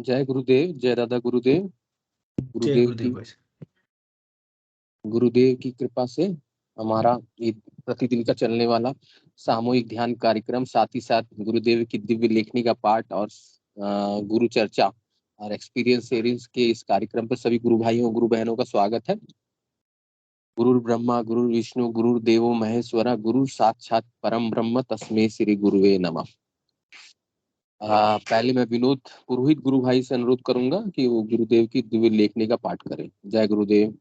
जय गुरुदेव, जय दादा गुरुदेव। जय गुरुदेव भाई। गुरुदेव की कृपा से हमारा ये प्रतिदिन का चलने वाला सामूहिक ध्यान कार्यक्रम, साथ ही साथ गुरुदेव की दिव्य लेखनी का पाठ और गुरु चर्चा और एक्सपीरियंस शेयरिंग के इस कार्यक्रम पर सभी गुरु भाइयों गुरु बहनों का स्वागत है। गुरु ब्रह्मा गुरु विष्णु गुरु देवो महेश्वरा, गुरु साक्षात परम ब्रह्म, तस्मै श्री गुरुवे नमः। पहले मैं विनोद पुरोहित गुरु भाई से अनुरोध करूंगा कि वो गुरुदेव की दिव्य लेखनी का पाठ करें। जय गुरुदेव।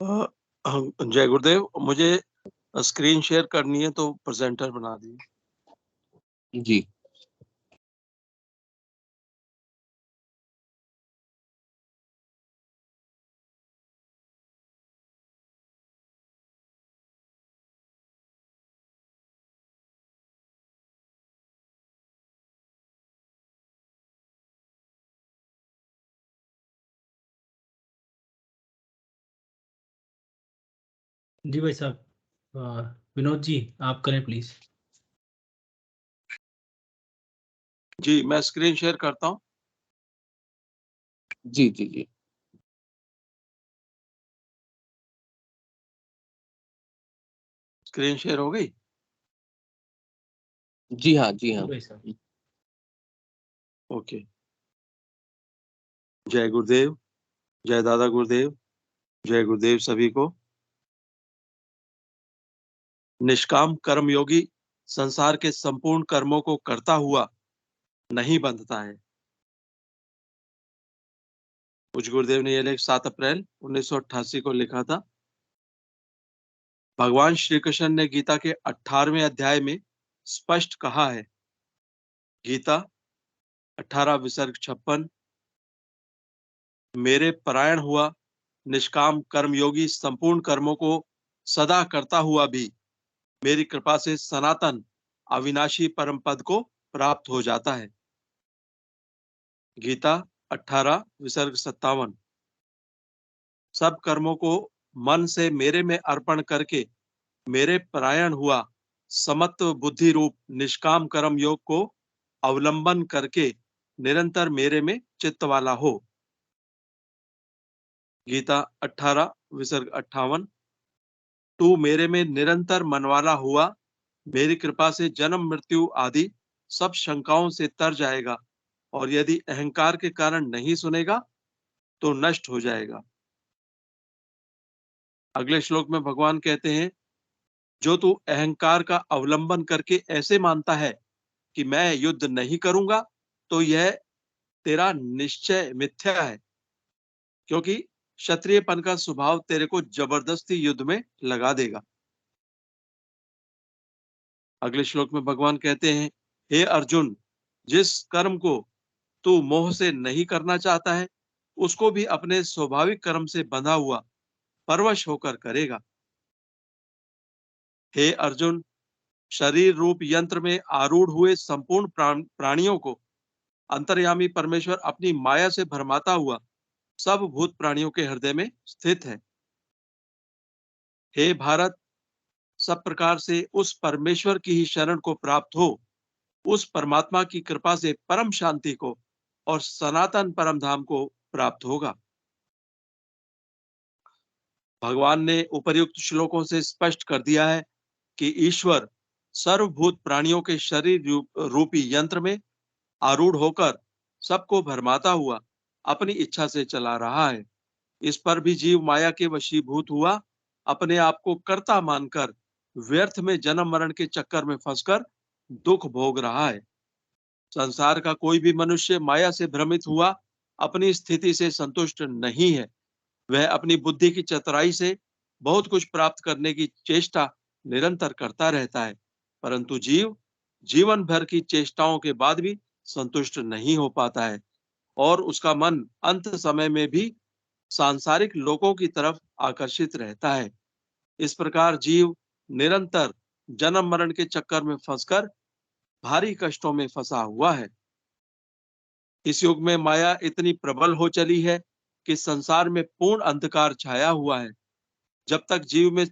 जय गुरुदेव। मुझे स्क्रीन शेयर करनी है तो प्रेजेंटर बना दीजिए। जी। जी भाई साहब, विनोद जी आप करें प्लीज। जी मैं स्क्रीन शेयर करता हूँ। जी जी जी। स्क्रीन शेयर हो गई? जी हाँ जी हाँ। ओके। जय गुरुदेव, जय दादा गुरुदेव, जय गुरुदेव सभी को। निष्काम कर्मयोगी संसार के संपूर्ण कर्मों को करता हुआ नहीं बंधता है। कुछ गुरुदेव ने यह लेख 7 अप्रैल 1988 को लिखा था। भगवान श्री कृष्ण ने गीता के 18वें अध्याय में स्पष्ट कहा है। गीता 18 विसर्ग 56, मेरे परायण हुआ निष्काम कर्मयोगी संपूर्ण कर्मों को सदा करता हुआ भी मेरी कृपा से सनातन अविनाशी परम पद को प्राप्त हो जाता है। गीता 18 विसर्ग 57, सब कर्मों को मन से मेरे में अर्पण करके मेरे परायण हुआ समत्व बुद्धि रूप निष्काम कर्म योग को अवलंबन करके निरंतर मेरे में चित्त वाला हो। गीता 18 विसर्ग 58, तू मेरे में निरंतर मनवाला हुआ मेरी कृपा से जन्म मृत्यु आदि सब शंकाओं से तर जाएगा, और यदि अहंकार के कारण नहीं सुनेगा तो नष्ट हो जाएगा। अगले श्लोक में भगवान कहते हैं, जो तू अहंकार का अवलंबन करके ऐसे मानता है कि मैं युद्ध नहीं करूंगा, तो यह तेरा निश्चय मिथ्या है, क्योंकि क्षत्रियपन का स्वभाव तेरे को जबरदस्ती युद्ध में लगा देगा। अगले श्लोक में भगवान कहते हैं, हे अर्जुन, जिस कर्म को तू मोह से नहीं करना चाहता है उसको भी अपने स्वाभाविक कर्म से बंधा हुआ परवश होकर करेगा। हे अर्जुन, शरीर रूप यंत्र में आरूढ़ हुए संपूर्ण प्राणियों को अंतर्यामी परमेश्वर अपनी माया से भरमाता हुआ सब भूत प्राणियों के हृदय में स्थित है। हे भारत, सब प्रकार से उस परमेश्वर की ही शरण को प्राप्त हो, उस परमात्मा की कृपा से परम शांति को और सनातन परम धाम को प्राप्त होगा। भगवान ने उपर्युक्त श्लोकों से स्पष्ट कर दिया है कि ईश्वर सर्वभूत प्राणियों के शरीर रूपी यंत्र में आरूढ़ होकर सबको भरमाता हुआ अपनी इच्छा से चला रहा है। इस पर भी जीव माया के वशीभूत हुआ अपने आप को कर्ता मानकर व्यर्थ में जन्म मरण के चक्कर में फंसकर दुख भोग रहा है। संसार का कोई भी मनुष्य माया से भ्रमित हुआ अपनी स्थिति से संतुष्ट नहीं है। वह अपनी बुद्धि की चतुराई से बहुत कुछ प्राप्त करने की चेष्टा निरंतर करता रहता है, परंतु जीव जीवन भर की चेष्टाओं के बाद भी संतुष्ट नहीं हो पाता है और उसका मन अंत समय में भी सांसारिक लोकों की तरफ आकर्षित रहता है। इस प्रकार जीव निरंतर जन्म मरण के चक्कर में फंसकर भारी कष्टों में फंसा हुआ है। इस युग में माया इतनी प्रबल हो चली है कि संसार में पूर्ण अंधकार छाया हुआ है। जब तक जीव में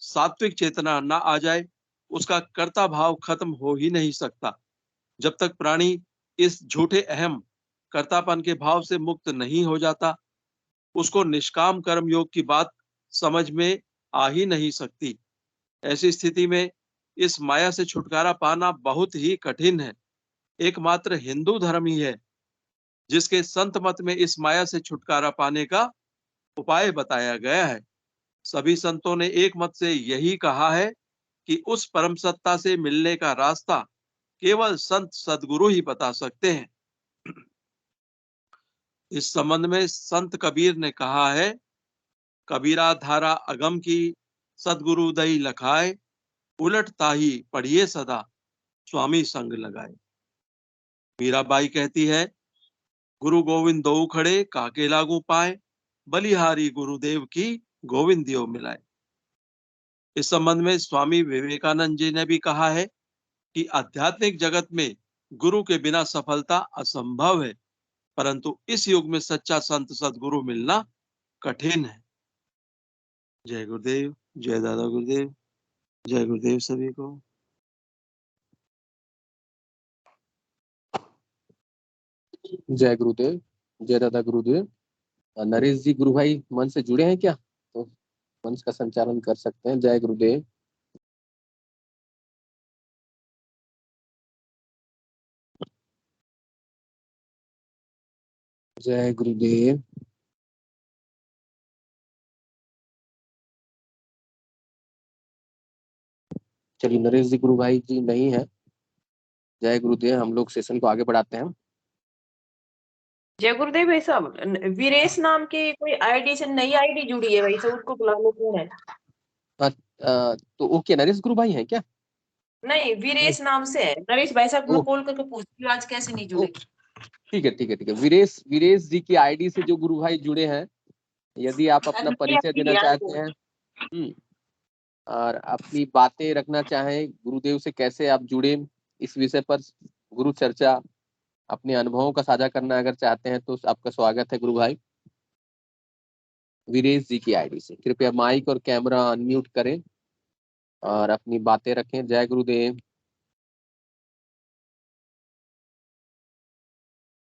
सात्विक चेतना न आ जाए उसका कर्ता भाव खत्म हो ही नहीं सकता। जब तक प्राणी इस झूठे अहम कर्तापन के भाव से मुक्त नहीं हो जाता, उसको निष्काम कर्म योग की बात समझ में आ ही नहीं सकती। ऐसी स्थिति में इस माया से छुटकारा पाना बहुत ही कठिन है। एकमात्र हिंदू धर्म ही है जिसके संत मत में इस माया से छुटकारा पाने का उपाय बताया गया है। सभी संतों ने एक मत से यही कहा है कि उस परम सत्ता से मिलने का रास्ता केवल संत सद्गुरु ही बता सकते हैं। इस संबंध में संत कबीर ने कहा है, कबीरा धारा अगम की सद्गुरु दई लखाए, उलट ताही पढ़िए सदा स्वामी संग लगाए। मीराबाई कहती है, गुरु गोविंद दो खड़े काके लागू पाए, बलिहारी गुरुदेव की गोविंद दियो मिलाए। इस संबंध में स्वामी विवेकानंद जी ने भी कहा है कि आध्यात्मिक जगत में गुरु के बिना सफलता असंभव है, परंतु इस युग में सच्चा संत सद्गुरु मिलना कठिन है। जय गुरुदेव, जय दादा गुरुदेव, जय गुरुदेव सभी को। जय गुरुदेव, जय दादा गुरुदेव। नरेश जी गुरु भाई मंच से जुड़े हैं क्या? तो मंच का संचालन कर सकते हैं। जय गुरुदेव। जय गुरुदेव। चलिए, नरेश जी गुरु भाई जी नहीं है। जय गुरुदेव। हम लोग सेशन को आगे बढ़ाते हैं। जय गुरुदेव। भाई साहब, वीरेश नाम की कोई आईडी से नई आईडी जुड़ी है भाई साहब, उसको बुला लो। कौन है? तो ओके, नरेश गुरु भाई हैं क्या? नहीं, वीरेश नाम से है। नरेश भाई साहब को मैं कॉल करके पूछती हूँ आज कैसे नहीं जुड़े। ठीक है, ठीक है, ठीक है। वीरेश जी की आईडी से जो गुरु भाई जुड़े हैं, यदि आप अपना परिचय देना चाहते हैं और अपनी बातें रखना चाहें, गुरुदेव से कैसे आप जुड़े, इस विषय पर गुरु चर्चा, अपने अनुभवों का साझा करना अगर चाहते हैं तो आपका स्वागत है गुरु भाई। वीरेश जी की आईडी से कृपया माइक और कैमरा अनम्यूट करें और अपनी बातें रखें। जय गुरुदेव।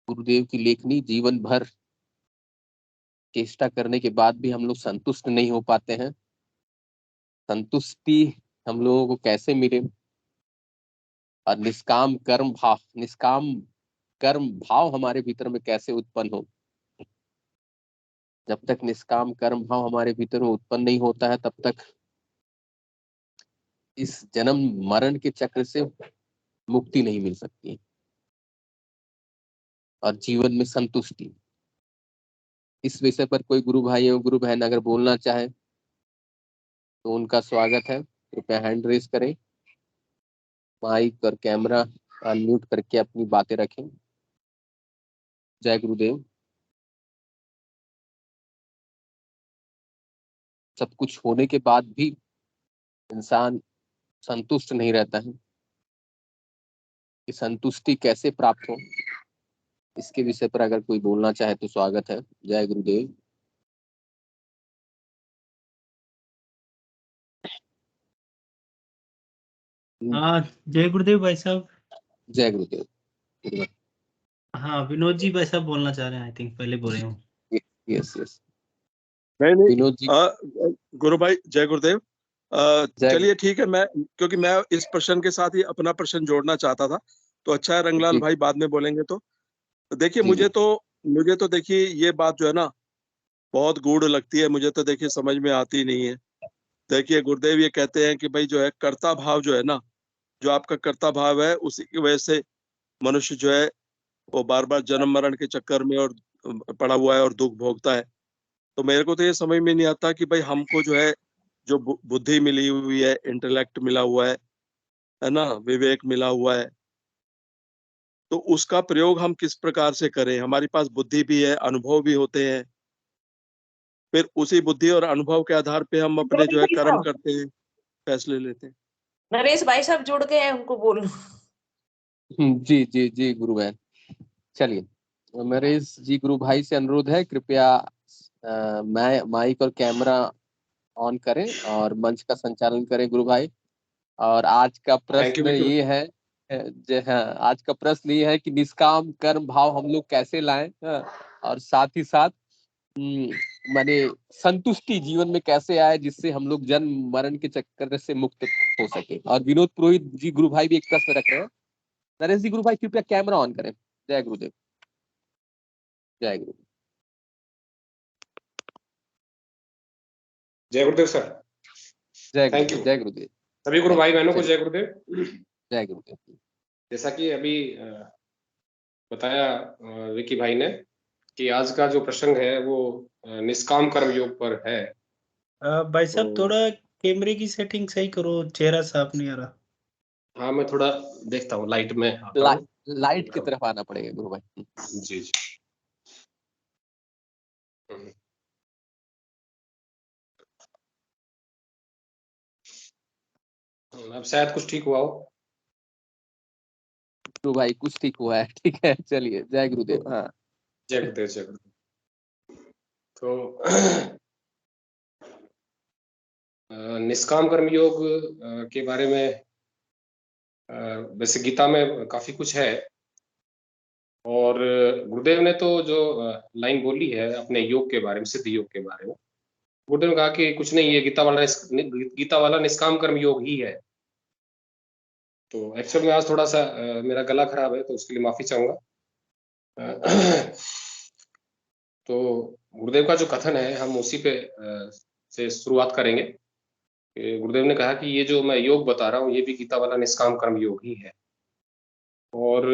गुरुदेव की लेखनी जीवन भर चेष्टा करने के बाद भी हम लोग संतुष्ट नहीं हो पाते हैं। संतुष्टि हम लोगों को कैसे मिले और निष्काम कर्म भाव हमारे भीतर में कैसे उत्पन्न हो। जब तक निष्काम कर्म भाव हमारे भीतर में उत्पन्न नहीं होता है, तब तक इस जन्म मरण के चक्र से मुक्ति नहीं मिल सकती और जीवन में संतुष्टि। इस विषय पर कोई गुरु भाई और गुरु बहन अगर बोलना चाहे तो उनका स्वागत है। कृपया हैंड रेज करें, माइक और कैमरा अनम्यूट करके अपनी बातें रखें। जय गुरुदेव। सब कुछ होने के बाद भी इंसान संतुष्ट नहीं रहता है। कि संतुष्टि कैसे प्राप्त हो, इसके विषय पर अगर कोई बोलना चाहे तो स्वागत है। जय गुरुदेव। हाँ, जय गुरुदेव भाई साहब। जय गुरुदेव। हाँ, विनोद जी भाई साहब बोलना चाह रहे हैं, आई थिंक पहले बोले हूँ। Yes yes. नहीं विनोद जी। गुरु भाई जय गुरुदेव। जय चलिए ठीक है, क्योंकि मैं इस प्रश्न के साथ ही अपना प्रश्न जोड़ना चाहता था, तो अच्छा है रंगलाल जी। भाई बाद में बोलेंगे। तो देखिए, जी, मुझे तो देखिए ये बात जो है ना बहुत गूढ़ लगती है। मुझे तो देखिए समझ में आती नहीं है। देखिए, गुरुदेव ये कहते हैं कि भाई जो है कर्ता भाव जो है ना, जो आपका कर्ता भाव है, उसी की वजह से मनुष्य जो है वो बार बार जन्म मरण के चक्कर में और पड़ा हुआ है और दुख भोगता है। तो मेरे को तो ये समझ में नहीं आता कि भाई हमको जो है जो बुद्धि मिली हुई है, इंटेलेक्ट मिला हुआ है ना, विवेक मिला हुआ है, तो उसका प्रयोग हम किस प्रकार से करें। हमारे पास बुद्धि भी है, अनुभव भी होते हैं, फिर उसी बुद्धि और अनुभव के आधार पे हम अपने जो है कर्म करते हैं, फैसले लेते हैं। नरेश भाई साहब जुड़ गए हैं, उनको बोलो। जी जी जी गुरु बहन। चलिए, नरेश जी गुरु भाई से अनुरोध है, कृपया मैं माइक और कैमरा ऑन करें और मंच का संचालन करें गुरु भाई। और आज का प्रश्न ये है हाँ, आज का प्रश्न ये है कि निष्काम कर्म भाव हम लोग कैसे लाएं, हाँ, और साथ ही साथ माने संतुष्टि जीवन में कैसे आए जिससे हम लोग जन्म मरण के चक्कर से मुक्त हो सके। और विनोद पुरोहित जी गुरु भाई भी एक प्रश्न रख रहे हैं। नरेश जी गुरु भाई कृपया कैमरा ऑन करें। जय गुरुदेव। जय गुरुदेव। जय गुरुदेव सर। जय थैंक गुरुदेव। यू जय गुरुदेव। सभी गुरु भाई बहनों को जय गुरुदेव। जय गुरुदेव। जैसा कि अभी बताया विकी भाई ने कि आज का जो प्रसंग है वो निष्काम कर्म योग पर है। भाई साहब थोड़ा कैमरे की सेटिंग सही करो, चेहरा साफ नहीं आ रहा। हाँ मैं थोड़ा देखता हूँ, लाइट में आता हूँ। लाइट की तरफ आना पड़ेगा गुरु भाई। जी जी। अब शायद कुछ ठीक हुआ हो। गुरु भाई कुछ ठीक हुआ है, ठीक है चलिए। जय गुरुदेव। हाँ जय गुरुदेव। जय गुरुदेव। तो निष्काम कर्म योग के बारे में वैसे गीता में काफी कुछ है, और गुरुदेव ने तो जो लाइन बोली है अपने योग के बारे में, सिद्ध योग के बारे में, गुरुदेव ने कहा कि कुछ नहीं, ये गीता वाला निष्काम कर्म योग ही है। तो एक्चुअल में आज थोड़ा सा मेरा गला खराब है, तो उसके लिए माफी चाहूंगा। तो गुरुदेव का जो कथन है हम उसी पे से शुरुआत करेंगे। गुरुदेव ने कहा कि ये जो मैं योग बता रहा हूँ ये भी गीता वाला निष्काम कर्म योग ही है। और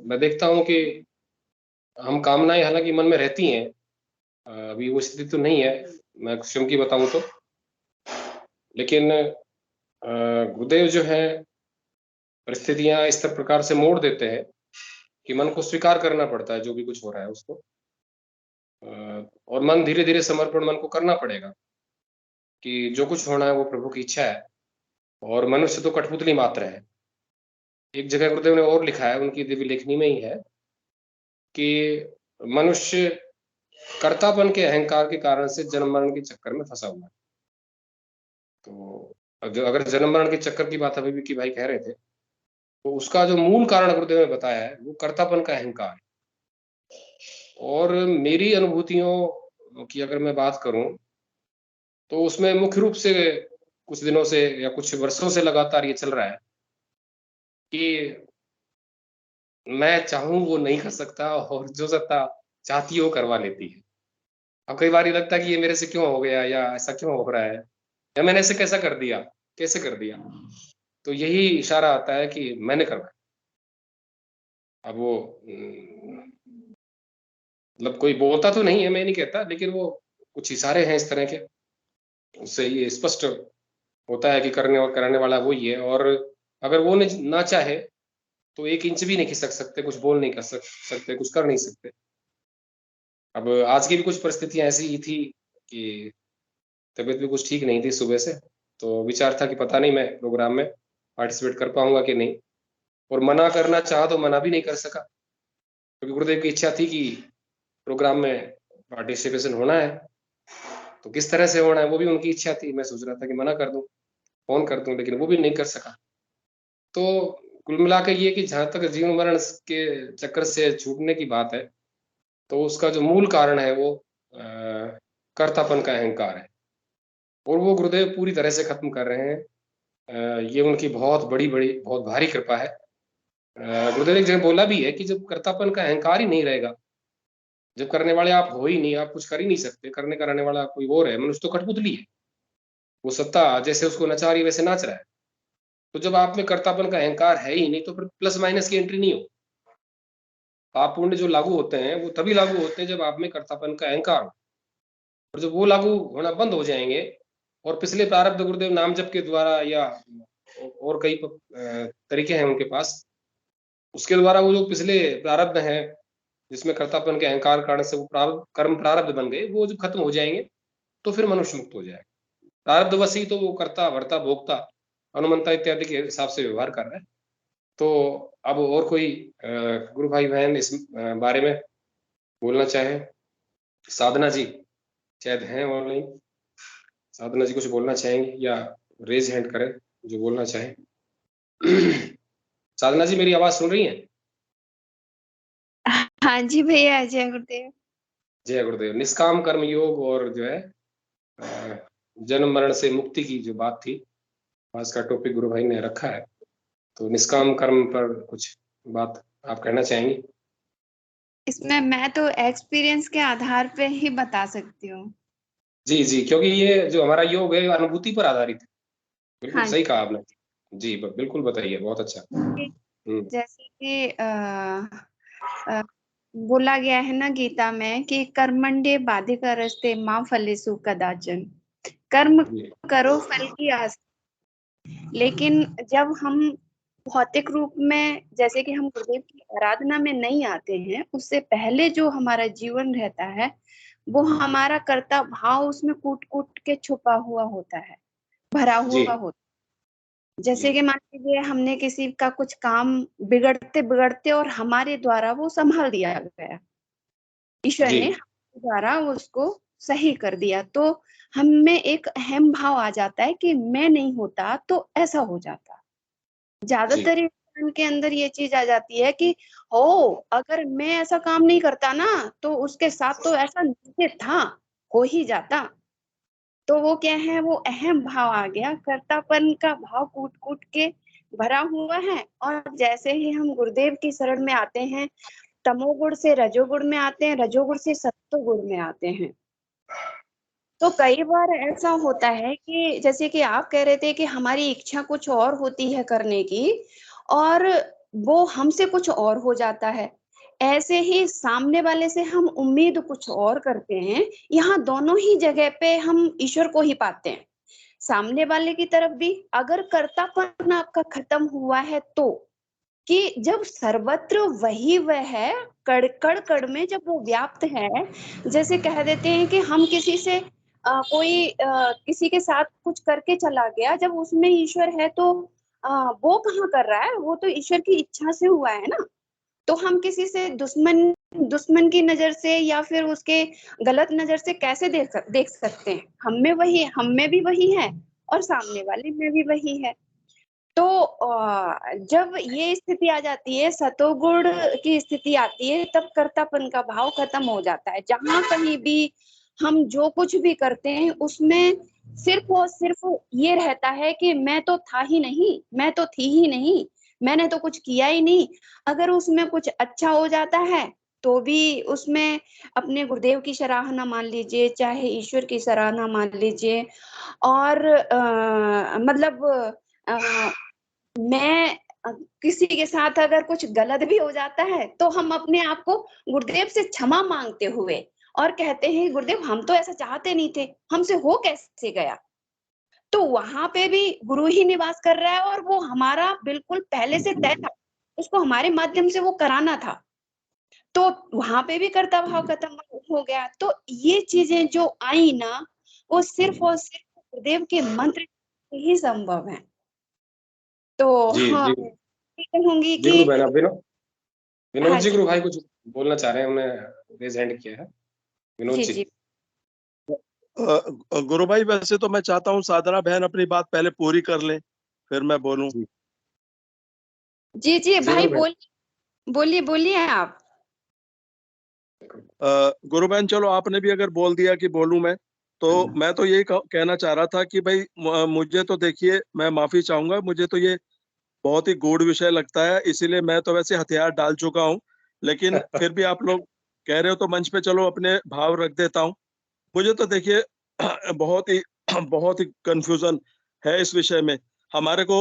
मैं देखता हूँ कि हम कामनाएं हालांकि मन में रहती हैं, अभी वो स्थिति तो नहीं है, मैं स्वयं की बताऊं तो, लेकिन गुरुदेव जो है परिस्थितियां इस प्रकार से मोड़ देते हैं कि मन को स्वीकार करना पड़ता है जो भी कुछ हो रहा है उसको, और मन धीरे धीरे समर्पण मन को करना पड़ेगा कि जो कुछ होना है वो प्रभु की इच्छा है, और मनुष्य तो कठपुतली मात्र है। एक जगह गुरुदेव ने और लिखा है, उनकी दिव्य लेखनी में ही है, कि मनुष्य कर्तापन के अहंकार के कारण से जन्म मरण के चक्कर में फंसा हुआ है। तो अगर जन्म मरण के चक्कर की बात अभी भी की भाई कह रहे थे, तो उसका जो मूल कारण गुरुदेव ने बताया है वो कर्तापन का अहंकार है। और मेरी अनुभूतियों की अगर मैं बात करूं तो उसमें मुख्य रूप से कुछ दिनों से या कुछ वर्षों से लगातार ये चल रहा है कि मैं चाहूं वो नहीं कर सकता, और जो सत्ता चाहती है वो करवा लेती है। अब कई बार ये लगता है कि ये मेरे से क्यों हो गया, या ऐसा क्यों हो रहा है, या मैंने ऐसे कैसा कर दिया, कैसे कर दिया। तो यही इशारा आता है कि मैंने करवाया। अब वो मतलब कोई बोलता तो नहीं है, मैं नहीं कहता, लेकिन वो कुछ इशारे हैं इस तरह के, उससे ये स्पष्ट होता है कि करने वाला वही है। और अगर वो ना चाहे तो 1 इंच भी नहीं खिसक सकते, कुछ बोल नहीं कर सकते, कुछ कर नहीं सकते। अब आज की भी कुछ परिस्थितियां ऐसी ही थी कि तबीयत भी कुछ ठीक नहीं थी सुबह से, तो विचार था कि पता नहीं मैं प्रोग्राम में पार्टिसिपेट कर पाऊंगा कि नहीं, और मना करना चाहा तो मना भी नहीं कर सका, क्योंकि गुरुदेव की इच्छा थी कि प्रोग्राम में पार्टिसिपेशन होना है। तो किस तरह से होना है वो भी उनकी इच्छा थी। मैं सोच रहा था कि मना कर दूं, फोन कर दूं, लेकिन वो भी नहीं कर सका। तो कुल मिला के ये कि जहां तक जीवन मरण के चक्कर से छूटने की बात है, तो उसका जो मूल कारण है वो कर्तापन का अहंकार है, और वो गुरुदेव पूरी तरह से खत्म कर रहे हैं। ये उनकी बहुत बड़ी बहुत भारी कृपा है। गुरुदेव एक जगह बोला भी है कि जब कर्तापन का अहंकार ही नहीं रहेगा, जब करने वाले आप हो ही नहीं, आप कुछ कर ही नहीं सकते, करने वाला कोई और है, मनुष्य तो कठपुतली है, वो सत्ता जैसे उसको नचा रही है वैसे नाच रहा है। तो जब आप में कर्तापन का अहंकार है ही नहीं, तो फिर प्लस माइनस की एंट्री नहीं हो। पाप पुण्य जो लागू होते हैं वो तभी लागू होते हैं जब आप में कर्तापन का अहंकार हो, और जब वो लागू होना बंद हो जाएंगे, और पिछले प्रारब्ध गुरुदेव नाम जप के द्वारा या और कई तरीके हैं उनके पास, उसके द्वारा वो जो पिछले प्रारब्ध हैं जिसमें कर्तापन के अहंकार कारण से वो कर्म प्रारब्ध बन गए, वो जब खत्म हो जाएंगे तो फिर मनुष्य मुक्त हो जाएगा। प्रारब्धवश ही तो वो कर्ता भर्ता भोक्ता अनुमंता इत्यादि के हिसाब से व्यवहार कर रहा है। तो अब और कोई गुरु भाई बहन इस बारे में बोलना चाहे? साधना जी शायद हैं ऑनलाइन, साधना जी कुछ बोलना चाहेंगे या रेज हैंड करें जो बोलना चाहे। साधना जी मेरी आवाज सुन रही है? हाँ जी भैया, जय गुरुदेव। जय गुरुदेव। निष्काम कर्म योग और जो है जन्म मरण से मुक्ति की जो बात थी, आज का टॉपिक गुरु भाई ने रखा है, तो निष्काम कर्म पर कुछ बात आप कहना चाहेंगी? इसमें मैं तो एक्सपीरियंस के आधार पे ही बता सकती हूँ। जी जी, क्योंकि ये जो हमारा योग है अनुभूति पर आधारित है। बिल्कुल हाँ सही कहा आपने जी, बिल्कुल बताइए, बहुत अच्छा। जैसे कि बोला गया है ना गीता में कि कर्मण्ये बाधिकारस्ते मां फलेषु कदाचन, कर्म करो फल की आस। लेकिन जब हम भौतिक रूप में, जैसे कि हम गुरुदेव की आराधना में नहीं आते हैं, उससे पहले जो हमारा जीवन रहता है वो हमारा कर्ता भाव उसमें कूट कूट के छुपा हुआ होता है, भरा हुआ होता है। जैसे कि मान लीजिए हमने किसी का कुछ काम बिगड़ते बिगड़ते और हमारे द्वारा वो संभाल दिया गया, ईश्वर ने हमारे द्वारा उसको सही कर दिया, तो हम में एक अहम भाव आ जाता है कि मैं नहीं होता तो ऐसा हो जाता। ज्यादातर इंसान के अंदर ये चीज आ जाती है कि अगर मैं ऐसा काम नहीं करता ना तो उसके साथ तो ऐसा निश्चित था, हो ही जाता। तो वो क्या है, वो अहम भाव आ गया, कर्तापन का भाव कूट कूट के भरा हुआ है। और जैसे ही हम गुरुदेव की शरण में आते हैं, तमोगुण से रजोगुण में आते हैं, रजोगुण से सत्वगुण में आते हैं, तो कई बार ऐसा होता है कि जैसे कि आप कह रहे थे कि हमारी इच्छा कुछ और होती है करने की और वो हमसे कुछ और हो जाता है। ऐसे ही सामने वाले से हम उम्मीद कुछ और करते हैं, यहाँ दोनों ही जगह पे हम ईश्वर को ही पाते हैं। सामने वाले की तरफ भी अगर कर्तापन आपका खत्म हुआ है तो, कि जब सर्वत्र वही वह है, कण कण में जब वो व्याप्त है, जैसे कह देते हैं कि हम किसी से किसी के साथ कुछ करके चला गया, जब उसमें ईश्वर है तो वो कहाँ कर रहा है, वो तो ईश्वर की इच्छा से हुआ है ना। तो हम किसी से दुश्मन की नजर से या फिर उसके गलत नजर से कैसे देख सकते हैं? हम में भी वही है और सामने वाले में भी वही है। तो जब ये स्थिति आ जाती है, सतोगुण की स्थिति आती है, तब कर्तापन का भाव खत्म हो जाता है। जहां कहीं भी हम जो कुछ भी करते हैं उसमें सिर्फ और सिर्फ ये रहता है कि मैं तो था ही नहीं, मैं तो थी ही नहीं, मैंने तो कुछ किया ही नहीं। अगर उसमें कुछ अच्छा हो जाता है तो भी उसमें अपने गुरुदेव की सराहना मान लीजिए, चाहे ईश्वर की सराहना मान लीजिए। और मतलब मैं किसी के साथ अगर कुछ गलत भी हो जाता है तो हम अपने आप को गुरुदेव से क्षमा मांगते हुए और कहते हैं गुरुदेव हम तो ऐसा चाहते नहीं थे, हमसे हो कैसे गया। तो वहां पे भी गुरु ही निवास कर रहा है और वो हमारा बिल्कुल पहले से तय था, उसको हमारे माध्यम से वो कराना था। तो वहां पे भी कर्ता भाव खत्म हो गया। तो ये चीजें जो आई ना, वो सिर्फ और सिर्फ गुरुदेव के मंत्र से ही संभव है। तो जी हाँ, जी कहूंगी जी, कि गुरु बहन विनोद हाँ जी, जी गुरु भाई कुछ बोलना चाह रहे हैं, उन्होंने रेज हैंड किया है। विनोद जी जी। जी गुरु भाई वैसे तो मैं चाहता हूँ साधना बहन अपनी बात पहले पूरी कर ले, फिर मैं बोलूं। जी जी भाई, गुरु बहन। बोलिए बोलिए आप। गुरु बहन चलो आपने भी अगर बोल दिया कि बोलूं मैं, तो मैं तो यही कहना चाह रहा था कि भाई मुझे तो देखिए, मैं माफी चाहूंगा, मुझे तो ये बहुत ही गूढ़ विषय लगता है, इसीलिए मैं तो वैसे हथियार डाल चुका हूँ, लेकिन फिर भी आप लोग कह रहे हो तो मंच पे चलो अपने भाव रख देता हूँ। मुझे तो देखिए बहुत ही कंफ्यूजन है इस विषय में। हमारे को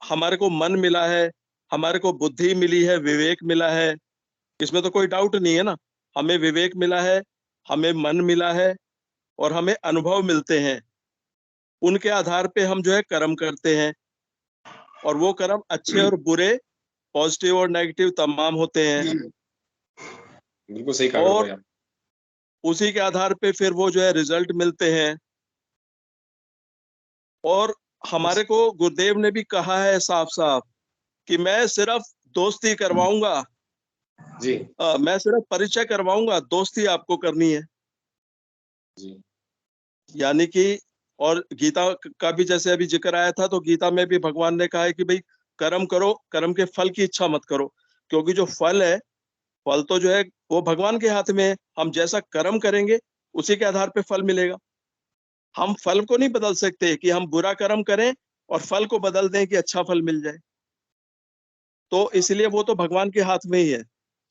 हमारे को मन मिला है, हमारे को बुद्धि मिली है, विवेक मिला है, इसमें तो कोई डाउट नहीं है ना। हमें विवेक मिला है, हमें मन मिला है और हमें अनुभव मिलते हैं। उनके आधार पे हम जो है कर्म करते हैं और वो कर्म अच्छे और बुरे, पॉजिटिव और नेगेटिव तमाम होते हैं। बिल्कुल सही कहा गुरु और भाई आप। उसी के आधार पे फिर वो जो है रिजल्ट मिलते हैं। और हमारे को गुरुदेव ने भी कहा है साफ साफ कि मैं सिर्फ दोस्ती करवाऊंगा, जी मैं सिर्फ परिचय करवाऊंगा, दोस्ती आपको करनी है। जी यानी कि और गीता का भी जैसे अभी जिक्र आया था, तो गीता में भी भगवान ने कहा है कि भाई कर्म करो, कर्म के फल की इच्छा मत करो, क्योंकि जो फल है, फल तो जो है वो भगवान के हाथ में है। हम जैसा कर्म करेंगे उसी के आधार पे फल मिलेगा। हम फल को नहीं बदल सकते कि हम बुरा कर्म करें और फल को बदल दें कि अच्छा फल मिल जाए। तो इसलिए वो तो भगवान के हाथ में ही है।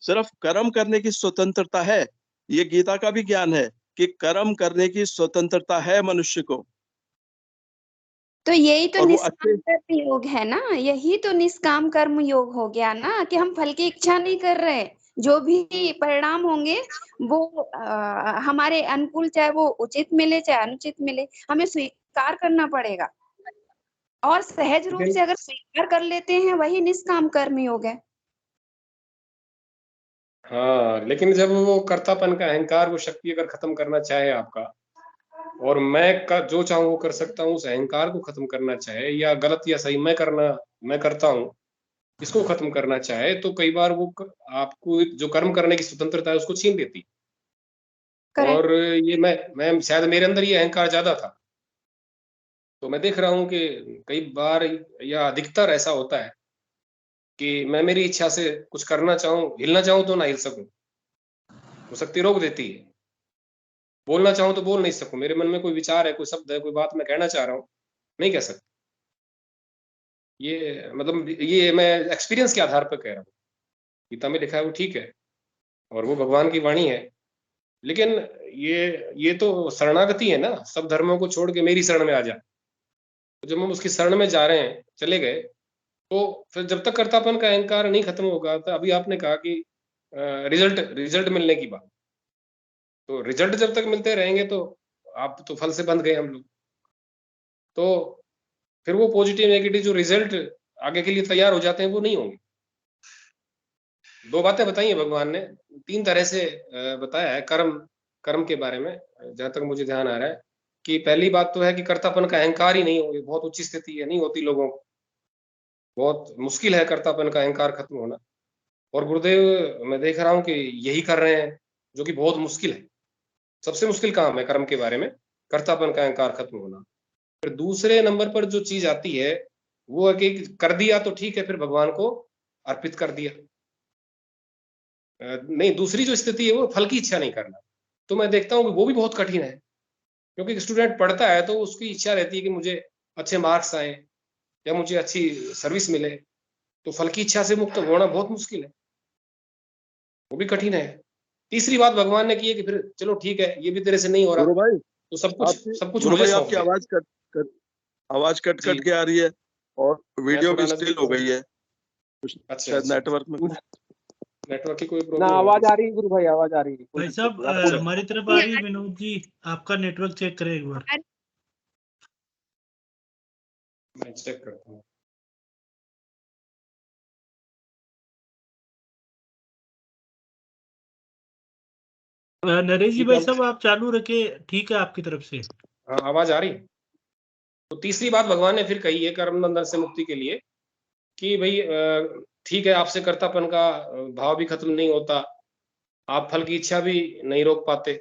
सिर्फ कर्म करने की स्वतंत्रता है, ये गीता का भी ज्ञान है कि कर्म करने की स्वतंत्रता है मनुष्य को। तो यही तो और वो निष्काम कर्म योग है ना, यही तो निष्काम कर्म योग हो गया ना, कि हम फल की इच्छा नहीं कर रहे, जो भी परिणाम होंगे वो हमारे अनुकूल, चाहे वो उचित मिले चाहे अनुचित मिले, हमें स्वीकार करना पड़ेगा। और सहज रूप से अगर स्वीकार कर लेते हैं वही निष्काम कर्म योग है। हाँ, लेकिन जब वो कर्तापन का अहंकार, वो शक्ति अगर खत्म करना चाहे आपका, और जो चाहूँ वो कर सकता हूँ, उस अहंकार को खत्म करना चाहे, या गलत या सही मैं करता हूँ, इसको खत्म करना चाहे, तो कई बार वो आपको जो कर्म करने की स्वतंत्रता है उसको छीन लेती। और ये मैं शायद मेरे अंदर ये अहंकार ज्यादा था, तो मैं देख रहा हूँ कि कई बार या अधिकतर ऐसा होता है कि मैं मेरी इच्छा से कुछ करना चाहूँ, हिलना चाहूँ तो ना हिल सकूं, वो शक्ति रोक देती है। बोलना चाहूँ तो बोल नहीं सकूं, मेरे मन में कोई विचार है, कोई शब्द है, कोई बात मैं कहना चाह रहा हूँ, नहीं कह सकता। ये मतलब ये मैं एक्सपीरियंस के आधार पर कह रहा हूँ। गीता में लिखा है वो ठीक है, और वो भगवान की वाणी है, लेकिन ये तो शरणागति है ना, सब धर्मों को छोड़ के मेरी शरण में आ जा। तो जब हम उसकी शरण में जा रहे हैं, चले गए, तो फिर जब तक कर्तापन का अहंकार नहीं खत्म होगा, तो अभी आपने कहा कि रिजल्ट मिलने की बात, तो रिजल्ट जब तक मिलते रहेंगे तो आप तो फल से बंध गए हम लोग। तो फिर वो पॉजिटिव नेगेटिव जो रिजल्ट आगे के लिए तैयार हो जाते हैं वो नहीं होंगे। दो बातें बताई हैं भगवान ने, तीन तरह से बताया है कर्म के बारे में, जहां तक मुझे ध्यान आ रहा है। कि पहली बात तो है कि कर्तापन का अहंकार ही नहीं हो, ये बहुत उच्च स्थिति है, नहीं होती लोगों को, बहुत मुश्किल है कर्तापन का अहंकार खत्म होना। और गुरुदेव मैं देख रहा हूँ कि यही कर रहे हैं, जो कि बहुत मुश्किल है, सबसे मुश्किल काम है कर्म के बारे में, कर्तापन का अहंकार खत्म होना। फिर दूसरे नंबर पर जो चीज आती है वो है कि कर दिया तो ठीक है, फिर भगवान को अर्पित कर दिया। नहीं, दूसरी जो स्थिति है वो फल की इच्छा नहीं करना, तो मैं देखता हूँ कि वो भी बहुत कठिन है, क्योंकि स्टूडेंट पढ़ता है तो उसकी इच्छा रहती है कि मुझे अच्छे मार्क्स आए या मुझे अच्छी सर्विस मिले, तो फल की इच्छा से मुक्त होना बहुत मुश्किल है, वो भी कठिन है। तीसरी बात भगवान ने की है कि फिर चलो ठीक है, ये भी तेरे से नहीं हो रहा, गुरु भाई, तो सब कुछ गुरु मुझे भाई सौंप आपकी दे। आवाज कट जी, के आ रही है, और वीडियो थोड़ा भी स्टिल नजदीक हो गई है। अच्छा शायद अच्छा, नेटवर्क में कुछ नेटवर्क की कोई ना प्रॉब्लम आवाज आ रही है गुरु भाई, आवाज आ रही है, कोई भाई दिक्कत साहब नहीं, आप बोलो। हमारी तरफ आ रही है। विनोद जी आपका नेटवर्क चेक करें एक बार। मैं चेक करता हूँ। नरेश जी भाई साहब आप चालू रखे, ठीक है आपकी तरफ से। हाँ, आवाज आ रही। तो तीसरी बात भगवान ने फिर कही है कर्म बंधन से मुक्ति के लिए, कि भाई ठीक है, आपसे कर्तापन का भाव भी खत्म नहीं होता, आप फल की इच्छा भी नहीं रोक पाते,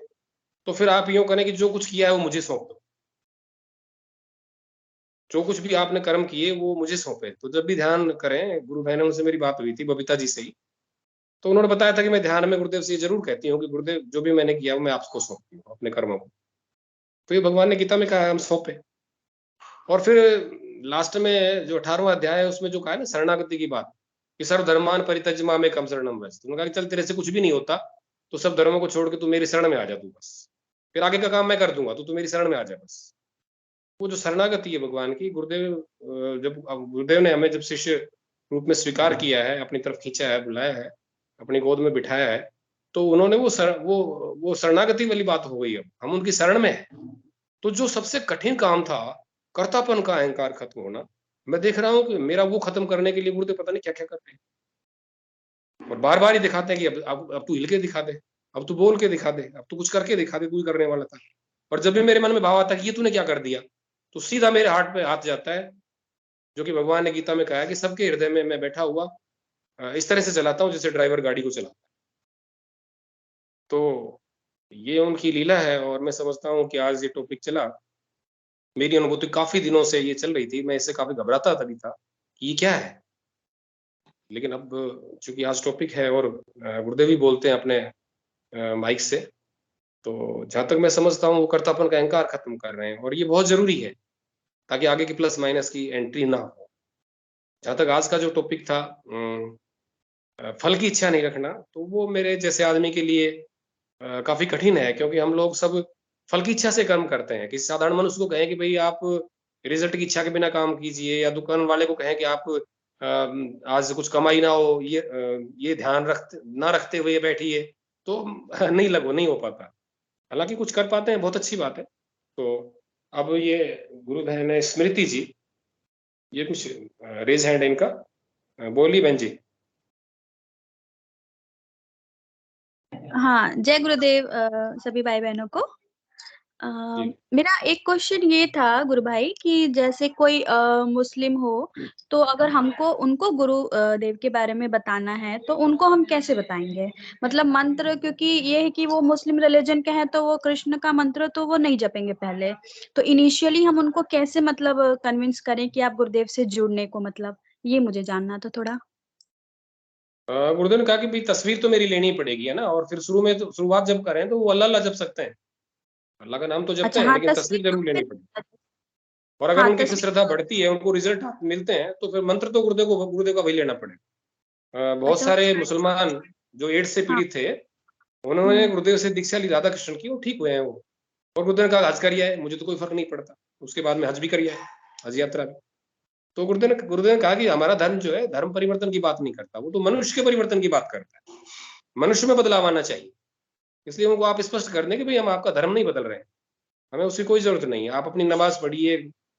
तो फिर आप यूं करें कि जो कुछ किया है वो मुझे सौंप दो, जो कुछ भी आपने कर्म किए वो मुझे सौंपे। तो जब भी ध्यान करें, गुरु बहनों से मेरी बात हुई थी, बबीता जी से ही, तो उन्होंने बताया था कि मैं ध्यान में गुरुदेव से ये जरूर कहती हूँ कि गुरुदेव जो भी मैंने किया वो मैं आपको सौंपती हूँ, अपने कर्मों को। तो ये भगवान ने गीता में कहा, हम सौंपे। और फिर लास्ट में जो 18वां अध्याय है उसमें जो कहा है ना शरणागति की बात, कि सर्वधर्मान परित्यज्य माम एकम शरणम व्रज, उन्होंने कहा कि चल तेरे से कुछ भी नहीं होता, तो सब धर्मों को छोड़ के तू मेरी शरण में आ जा, तू बस फिर आगे का काम मैं कर दूंगा, तो तू मेरी शरण में आ जा बस। वो जो शरणागति है भगवान की, जब गुरुदेव ने हमें जब शिष्य रूप में स्वीकार किया है, अपनी तरफ खींचा है, बुलाया है, अपनी गोद में बिठाया है, तो उन्होंने वो शरणागति वाली बात हो गई। अब हम उनकी शरण में है, तो जो सबसे कठिन काम था कर्तापन का अहंकार खत्म होना, मैं देख रहा हूँ कि मेरा वो खत्म करने के लिए गुरुदेव पता नहीं क्या क्या करते हैं, और बार बार ही दिखाते हैं कि अब तू हिल के दिखा दे, अब तू बोल के दिखा दे, अब तू कुछ करके दिखा दे, तू ही करने वाला था। और जब भी मेरे मन में भाव आता है कि ये तूने क्या कर दिया, तो सीधा मेरे हार्ट पे हाथ जाता है, जो कि भगवान ने गीता में कहा है कि सबके हृदय में मैं बैठा हुआ इस तरह से चलाता हूँ जैसे ड्राइवर गाड़ी को चलाता है। तो ये उनकी लीला है, और मैं समझता हूँ कि आज ये टॉपिक चला, मेरी अनुभूति काफी दिनों से ये चल रही थी, मैं इससे काफी घबराता था भी था कि ये क्या है, लेकिन अब चूंकि आज टॉपिक है और गुरुदेव भी बोलते हैं अपने माइक से, तो जहां तक मैं समझता हूँ वो कर्तापन का अहंकार खत्म कर रहे हैं, और ये बहुत जरूरी है ताकि आगे की प्लस माइनस की एंट्री ना हो। जहां तक आज का जो टॉपिक था फल की इच्छा नहीं रखना, तो वो मेरे जैसे आदमी के लिए काफी कठिन है, क्योंकि हम लोग सब फल की इच्छा से कर्म करते हैं। किसी साधारण मनुष्य को कहें कि भाई आप रिजल्ट की इच्छा के बिना काम कीजिए, या दुकान वाले को कहें कि आप आज कुछ कमाई ना हो, ये ध्यान रखते हुए बैठिए, तो नहीं हो पाता। हालांकि कुछ कर पाते हैं, बहुत अच्छी बात है। तो अब ये गुरु बहन है स्मृति जी, ये कुछ रेज हैंड इनका, बोलिए बहन जी। हाँ, जय गुरुदेव सभी भाई बहनों को। मेरा एक क्वेश्चन ये था गुरु भाई कि जैसे कोई मुस्लिम हो, तो अगर हमको उनको गुरु देव के बारे में बताना है तो उनको हम कैसे बताएंगे? मतलब मंत्र, क्योंकि ये है कि वो मुस्लिम रिलीजन के हैं तो वो कृष्ण का मंत्र तो वो नहीं जपेंगे पहले, तो इनिशियली हम उनको कैसे मतलब कन्विंस करें कि आप गुरुदेव से जुड़ने को, मतलब ये मुझे जानना था थोड़ा। गुरुदेव ने कहा कि भाई तस्वीर तो मेरी लेनी पड़ेगी, है ना, और फिर शुरुआत जब करें तो वो अल्लाह अल्लाह जप सकते हैं, अल्लाह का नाम तो जपते अच्छा, हैं, हाँ, लेकिन तस्वीर जरूर लेनी पड़ेगी। और अगर हाँ, उनकी फिर श्रद्धा बढ़ती है, उनको रिजल्ट मिलते हैं, तो फिर मंत्र तो गुरुदेव का वही लेना पड़ेगा। बहुत अच्छा, सारे मुसलमान जो एड्स से पीड़ित थे, उन्होंने गुरुदेव से दीक्षा ली राधा कृष्ण की, वो ठीक हुए हैं वो। और गुरुदेव ने कहा हज करिया है, मुझे तो कोई फर्क नहीं पड़ता। उसके बाद में हज भी करिया है, हज यात्रा भी। तो गुरुदेव ने कहा कि हमारा धर्म जो है, धर्म परिवर्तन की बात नहीं करता, वो तो मनुष्य के परिवर्तन की बात करता है। मनुष्य में बदलाव आना चाहिए। इसलिए उनको आप स्पष्ट कर दें कि भाई हम आपका धर्म नहीं बदल रहे हैं, हमें उसकी कोई जरूरत नहीं है। आप अपनी नमाज पढ़िए,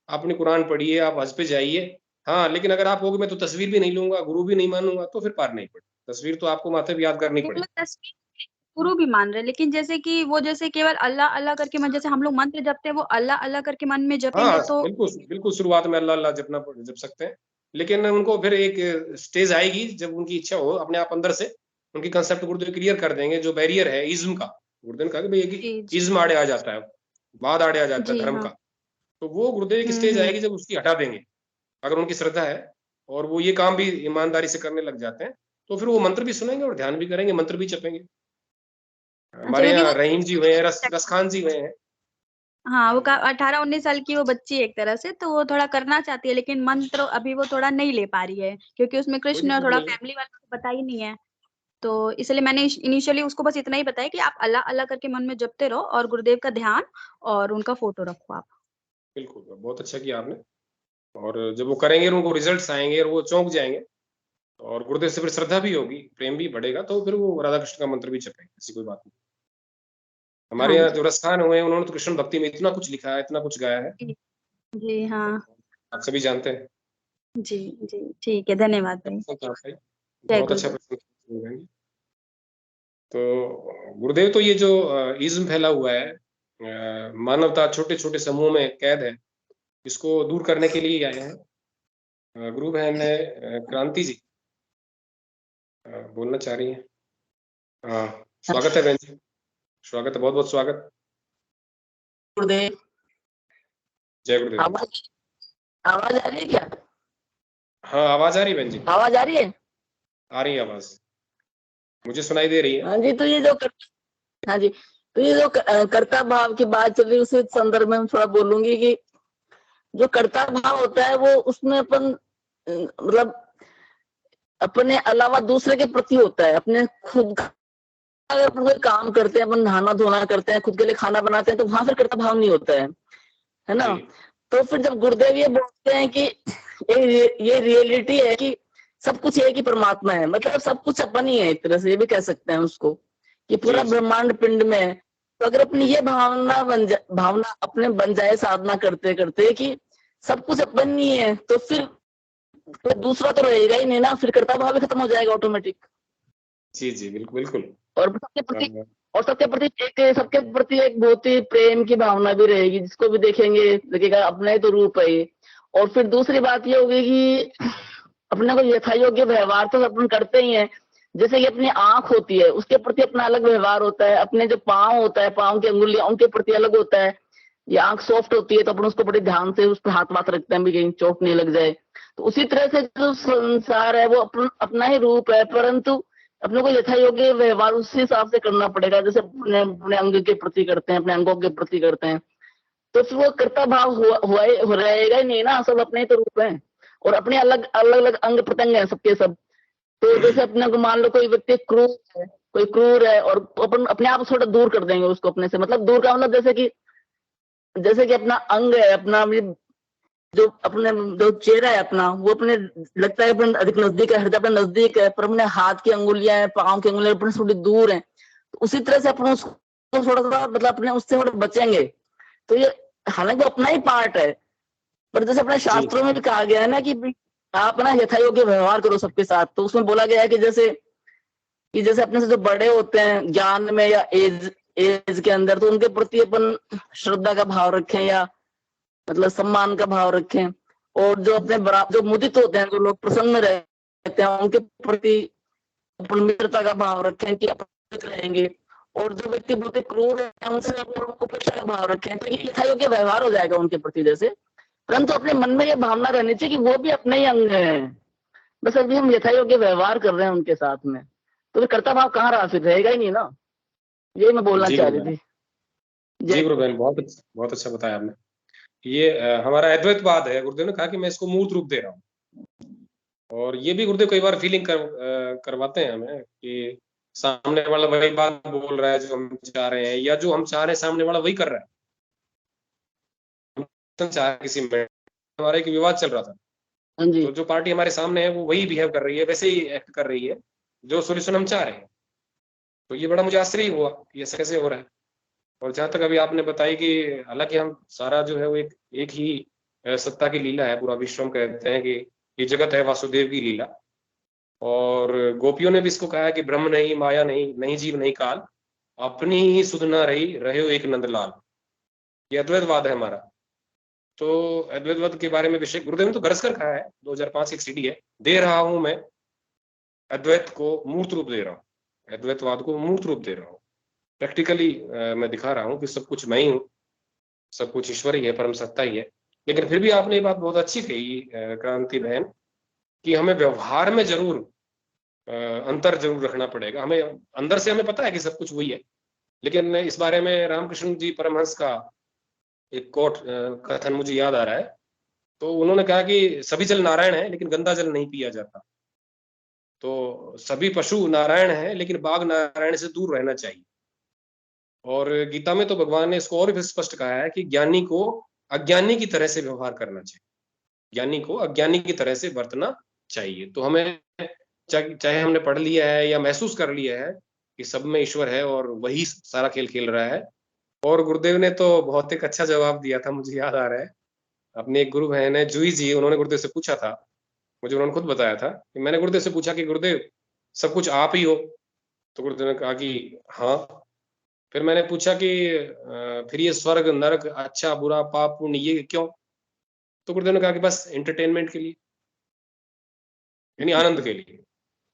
आप अपनी कुरान पढ़िए, आप हज पे जाइए। हाँ, लेकिन अगर आप कहोगे मैं तो तस्वीर भी नहीं लूंगा, गुरु भी नहीं मानूंगा, तो फिर पार नहीं पड़े। तस्वीर तो आपको माथे पे याद करनी पड़ेगी। तस्वीर गुरु भी मान रहे, लेकिन जैसे कि वो जैसे केवल अल्लाह अल्लाह करके मन, जैसे हम लोग मंत्र जपते हैं वो अल्लाह अल्लाह करके मन में जपेंगे हाँ, तो बिल्कुल शुरुआत में अल्लाह अल्लाह जप सकते हैं, लेकिन उनको फिर एक स्टेज आएगी जब उनकी इच्छा हो अपने आप अंदर से, उनकी कंसेप्ट गुरुदेव क्लियर कर देंगे। जो बैरियर है इज्म का, गुरुदेव ने कहा कि भाई इज्म आड़े आ जाता है, बाद आड़े आ जाता है धर्म का, तो वो गुरुदेव की स्टेज आएगी जब उसकी हटा देंगे। अगर उनकी श्रद्धा है और वो ये काम भी ईमानदारी से करने लग जाते हैं, तो फिर वो मंत्र भी सुनेंगे और ध्यान भी करेंगे, मंत्र भी जपेंगे। हमारे यहाँ रहीम जी हुए हैं, रसखान जी हुए हैं। हाँ, वो 18-19 साल की वो बच्ची एक तरह से, तो वो थोड़ा करना चाहती है, लेकिन मंत्र अभी वो थोड़ा नहीं ले पा रही है, क्योंकि उसमें कृष्ण थोड़ा फैमिली वाला को पता ही नहीं है। तो इसलिए मैंने इनिशियली उसको बस इतना ही बताया कि आप अल्लाह अल्लाह करके मन में जपते रहो और गुरुदेव का ध्यान और उनका फोटो रखो आप। बिल्कुल, बहुत अच्छा किया आपने। और जब वो करेंगे और उनको रिजल्ट्स आएंगे और वो चौंक जाएंगे, और गुरुदेव से फिर श्रद्धा भी होगी, प्रेम भी बढ़ेगा, तो फिर वो राधा कृष्ण का मंत्र भी जपेंगे, ऐसी कोई बात नहीं। हमारे यहाँ जो रसखान हुए हैं, उन्होंने तो कृष्ण भक्ति में इतना कुछ लिखा है, इतना कुछ गाया है, जी हाँ, आप सभी जानते हैं। जी जी, ठीक है, धन्यवाद भाई। बहुत अच्छा प्रश्न। तो गुरुदेव, तो ये जो इज्म फैला हुआ है, मानवता छोटे छोटे समूह में कैद है, इसको दूर करने के लिए आए हैं। गुरु बहन क्रांति जी बोलना चाह रही है। हाँ, स्वागत है बहन जी, स्वागत है, बहुत बहुत स्वागत। गुरुदेव, जय गुरुदेव। आवाज आ रही है क्या? हाँ, आवाज आ रही है बहन जी, आवाज आ रही है? आ रही है आवाज, मुझे सुनाई दे रही है। हाँ जी, तो ये जो हाँ जी, तो ये जो कर्ता भाव की बात चल रही है, उसी संदर्भ में मैं थोड़ा बोलूंगी कि जो कर्ता भाव होता है वो उसमें अपन मतलब अपने अलावा दूसरे के प्रति होता है। अपने खुद का अगर अपन कोई काम करते हैं, अपन नहाना धोना करते हैं, खुद के लिए खाना बनाते हैं, तो वहां फिर कर्ता भाव नहीं होता है ना। तो फिर जब गुरुदेव ये बोलते हैं कि ये रियलिटी है कि सब कुछ एक ही परमात्मा है, मतलब सब कुछ अपन ही है, एक तरह से ये भी कह सकते हैं उसको कि पूरा ब्रह्मांड पिंड में है। तो अगर अपनी ये भावना अपने बन जाए साधना करते करते कि सब कुछ अपन ही है, तो फिर तो दूसरा तो रहेगा ही नहीं ना, फिर कर्ता भाव भी खत्म हो जाएगा ऑटोमेटिक। जी जी, बिल्कुल बिल्कुल। और सबके प्रति एक बहुत ही प्रेम की भावना भी रहेगी, जिसको भी देखेंगे लगेगा अपना ही तो रूप है ये। और फिर दूसरी बात ये होगी कि अपने को यथा योग्य व्यवहार तो अपन करते ही हैं। जैसे कि अपनी आंख होती है, उसके प्रति अपना अलग व्यवहार होता है। अपने जो पाँव होता है, पाँव की अंगुलियां, उनके प्रति अलग होता है। ये आंख सॉफ्ट होती है तो अपन उसको बड़े ध्यान से उस पर हाथ वाथ रखते हैं भी कहीं चोट नहीं लग जाए। तो उसी तरह से जो संसार है वो अपना ही रूप है, परंतु अपने को यथा योग्य व्यवहार उसी हिसाब से करना पड़ेगा। जैसे अपने अंग के प्रति करते हैं, अपने अंगों के प्रति करते हैं, तो फिर वो कर्ता भाव हो रहेगा ही नहीं ना। सब अपने ही तो रूप है और अपने अलग अलग अंग प्रत्यंग है सबके सब। तो जैसे अपने को मान लो कोई व्यक्ति क्रूर है और अपन अपने आप थोड़ा दूर कर देंगे उसको अपने से। मतलब दूर का मतलब जैसे कि अपना अंग है, अपना जो अपने जो चेहरा है अपना, वो अपने लगता है अपने अधिक नजदीक है, हृदय अपने नजदीक है, पर अपने हाथ की अंगुलियां हैं, पाँव की अंगुलियां अपने थोड़ी दूर हैं। तो उसी तरह से अपन उसको थोड़ा सा मतलब अपने उससे थोड़ा बचेंगे। तो ये हालांकि अपना ही पार्ट है, पर जैसे अपने शास्त्रों में भी कहा गया है ना कि आप ना यथा योग्य व्यवहार करो सबके साथ। तो उसमें बोला गया है कि जैसे अपने से जो बड़े होते हैं ज्ञान में या एज के अंदर, तो उनके प्रति अपन श्रद्धा का भाव रखें या मतलब सम्मान का भाव रखें। और जो अपने जो मुदित होते हैं, जो लोग प्रसन्न रहते हैं, उनके प्रति अपन मित्रता का भाव रखें कि अपन रहेंगे। और जो व्यक्ति बहुत ही क्रूर है उनसे अपन उपेक्षा का भाव रखें। तो ये यथा योग्य व्यवहार हो जाएगा उनके प्रति जैसे। परंतु अपने मन में ये भावना रहनी चाहिए कि वो भी अपने ही अंग है, बस अभी हम यथा योग्य व्यवहार कर रहे हैं उनके साथ में। तो फिर कर्ता भाव कहाँ रहा, फिर रहेगा ही नहीं ना। यही मैं बोलना चाह रही थी। जी गुरु बहन, बहुत अच्छा बताया आपने। ये हमारा अद्वैतवाद है। गुरुदेव ने कहा कि मैं इसको मूर्त रूप दे रहा हूँ, और ये भी गुरुदेव कई बार फीलिंग करवाते हैं हमें कि सामने वाला वही बात बोल रहा है जो हम चाह रहे हैं, या जो हम चाह रहे हैं सामने वाला वही कर रहा है। हम चाह किसी में हमारा एक विवाद चल रहा था, तो जो पार्टी हमारे सामने है वो वही बिहेव कर रही है, वैसे ही एक्ट कर रही है जो सोल्यूशन हम चाह रहे हैं। तो ये बड़ा मुझे आश्चर्य हुआ कि ये कैसे हो रहा है। और जहां तक अभी आपने बताई कि हालांकि हम सारा जो है वो एक ही सत्ता की लीला है, पूरा विश्व हम कहते हैं कि ये जगत है वासुदेव की लीला। और गोपियों ने भी इसको कहा है कि ब्रह्म नहीं, माया नहीं, नहीं जीव नहीं काल, अपनी ही सुध न रही, रहे हो एक नंदलाल। ये अद्वैतवाद है हमारा। तो अद्वैतवाद के बारे में विषय गुरुदेव ने तो गरज कर कहा है, 2005 एक सीडी है, दे रहा हूं मैं अद्वैत को मूर्त रूप दे रहा हूँ, अद्वैतवाद को मूर्त रूप दे रहा हूँ। प्रैक्टिकली मैं दिखा रहा हूँ कि सब कुछ मैं ही हूँ, सब कुछ ईश्वर ही है, परम सत्ता ही है। लेकिन फिर भी आपने ये बात बहुत अच्छी कही क्रांति बहन, कि हमें व्यवहार में जरूर अंतर जरूर रखना पड़ेगा। हमें अंदर से हमें पता है कि सब कुछ वही है, लेकिन इस बारे में रामकृष्ण जी परमहंस का एक कोट कथन मुझे याद आ रहा है। तो उन्होंने कहा कि सभी जल नारायण है लेकिन गंदा जल नहीं पिया जाता। तो सभी पशु नारायण है लेकिन बाघ नारायण से दूर रहना चाहिए। और गीता में तो भगवान ने इसको और भी स्पष्ट कहा है कि ज्ञानी को अज्ञानी की तरह से व्यवहार करना चाहिए, ज्ञानी को अज्ञानी की तरह से बरतना चाहिए। तो हमें चाहे हमने पढ़ लिया है या महसूस कर लिया है कि सब में ईश्वर है और वही सारा खेल खेल रहा है। और गुरुदेव ने तो बहुत एक अच्छा जवाब दिया था, मुझे याद आ रहा है। अपने एक गुरु बहन है जूही जी, उन्होंने गुरुदेव से पूछा था, मुझे उन्होंने खुद बताया था कि मैंने गुरुदेव से पूछा कि गुरुदेव सब कुछ आप ही हो? तो गुरुदेव ने कहा कि हाँ। फिर मैंने पूछा कि फिर ये स्वर्ग नरक, अच्छा बुरा पाप पुण्य ये क्यों? तो गुरुदेव ने कहा कि बस एंटरटेनमेंट के लिए, यानी आनंद के लिए।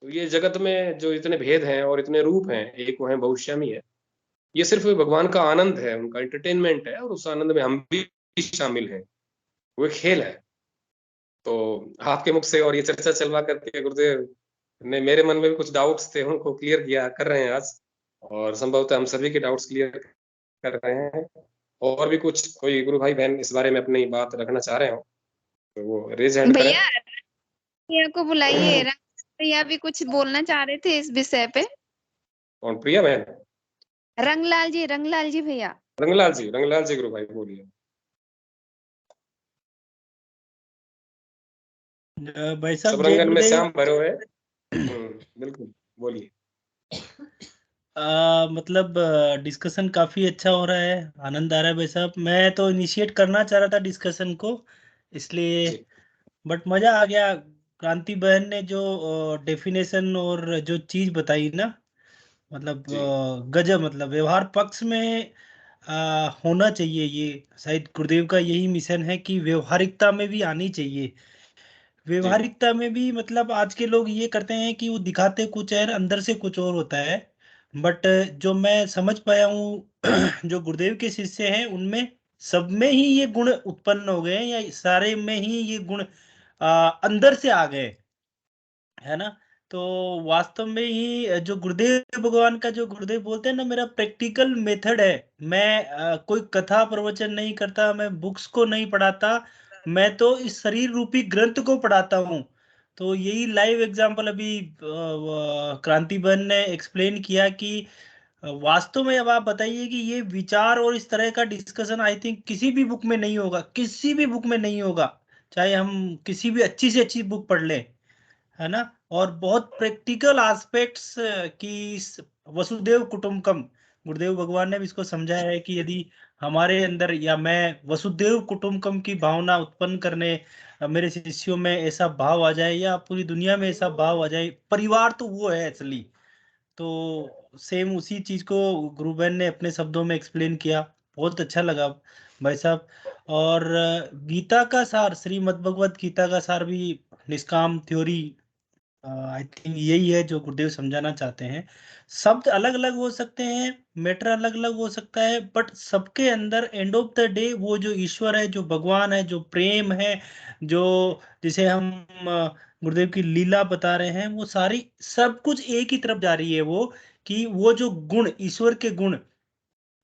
तो ये जगत में जो इतने भेद हैं और इतने रूप हैं, एक वो है बहुश्यामी है, ये सिर्फ भगवान का आनंद है, उनका एंटरटेनमेंट है, और उस आनंद में हम भी शामिल हैं, वो एक खेल है। तो आपके मुख से और ये चर्चा चलवा करके गुरुदेव ने मेरे मन में भी कुछ डाउट्स थे, उनको क्लियर किया कर रहे हैं आज, और संभवतः हम सभी के डाउट्स क्लियर कर रहे हैं। और भी कुछ कोई गुरु भाई बहन इस बारे में अपनी बात रखना चाह रहे हो तो वो रेज हैंड करें। भैया को बुलाइए, भैया भी कुछ बोलना चाह रहे थे इस विषय पे। कौन? प्रिया बहन? रंगलाल जी भैया। रंगलाल जी गुरु भाई बोलिए। भाई साहब सब रंगन में श्याम भरो है। बिल्कुल बोलिए। मतलब डिस्कशन काफी अच्छा हो रहा है, आनंद आ रहा है भाई साहब। मैं तो इनिशिएट करना चाह रहा था डिस्कशन को, इसलिए बट मजा आ गया। क्रांति बहन ने जो डेफिनेशन और जो चीज बताई ना, मतलब गजब। मतलब व्यवहार पक्ष में होना चाहिए। ये शायद गुरुदेव का यही मिशन है कि व्यवहारिकता में भी आनी चाहिए। व्यवहारिकता में भी मतलब आज के लोग ये करते हैं कि वो दिखाते कुछ है, अंदर से कुछ और होता है। बट जो मैं समझ पाया हूँ जो गुरुदेव के शिष्य हैं उनमें सब में ही ये गुण उत्पन्न हो गए हैं, या सारे में ही ये गुण अंदर से आ गए, है ना। तो वास्तव में ही जो गुरुदेव भगवान का, जो गुरुदेव बोलते हैं ना, मेरा प्रैक्टिकल मेथड है। मैं कोई कथा प्रवचन नहीं करता, मैं बुक्स को नहीं पढ़ाता, मैं तो इस शरीर रूपी ग्रंथ को पढ़ाता हूँ। तो यही लाइव एग्जांपल अभी क्रांति बहन ने एक्सप्लेन किया कि वास्तव में अब आप बताइए कि ये विचार और इस तरह का डिस्कशन आई थिंक किसी भी बुक में नहीं होगा, किसी भी बुक में नहीं होगा, चाहे हम किसी भी अच्छी से अच्छी बुक पढ़ लें, है ना। और बहुत प्रैक्टिकल एस्पेक्ट्स की वसुदेव कुटुंबकम, गुरुदेव भगवान ने भी इसको समझाया है कि यदि हमारे अंदर या मैं वसुदेव कुटुंबकम की भावना उत्पन्न करने, मेरे शिष्यों में ऐसा भाव आ जाए या पूरी दुनिया में ऐसा भाव आ जाए, परिवार तो वो है एक्चुअली। तो सेम उसी चीज को गुरु बहन ने अपने शब्दों में एक्सप्लेन किया, बहुत अच्छा लगा भाई साहब। और गीता का सार, श्रीमद् भगवत गीता का सार भी निष्काम थ्योरी, आई थिंक यही है जो गुरुदेव समझाना चाहते हैं। शब्द अलग अलग हो सकते हैं, मैटर अलग अलग हो सकता है, बट सबके अंदर एंड ऑफ द डे वो जो ईश्वर है, जो भगवान है, जो प्रेम है, जो जिसे हम गुरुदेव की लीला बता रहे हैं, वो सारी सब कुछ एक ही तरफ जा रही है। वो कि वो जो गुण, ईश्वर के गुण,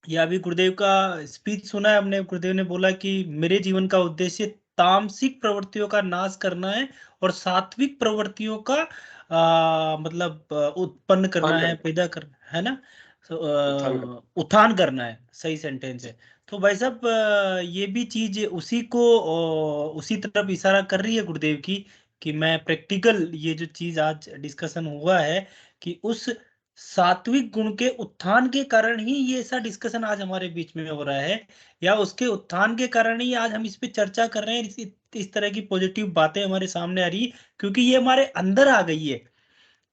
या अभी गुरुदेव का स्पीच सुना है हमने, गुरुदेव ने बोला कि मेरे जीवन का उद्देश्य तामसिक प्रवृत्तियों का नाश करना है और सात्विक प्रवृत्तियों का मतलब उत्पन्न करना है, पैदा करना है ना। उत्थान करना है, सही सेंटेंस है। तो भाई साहब ये भी चीज उसी को उसी तरफ इशारा कर रही है गुरुदेव की, कि मैं प्रैक्टिकल ये जो चीज आज डिस्कशन हुआ है कि उस सात्विक गुण के उत्थान के कारण ही ये ऐसा डिस्कशन आज हमारे बीच में हो रहा है, या उसके उत्थान के कारण ही आज हम इस पे चर्चा कर रहे हैं, इस तरह की पॉजिटिव बातें हमारे सामने आ रही है, क्योंकि ये हमारे अंदर आ गई है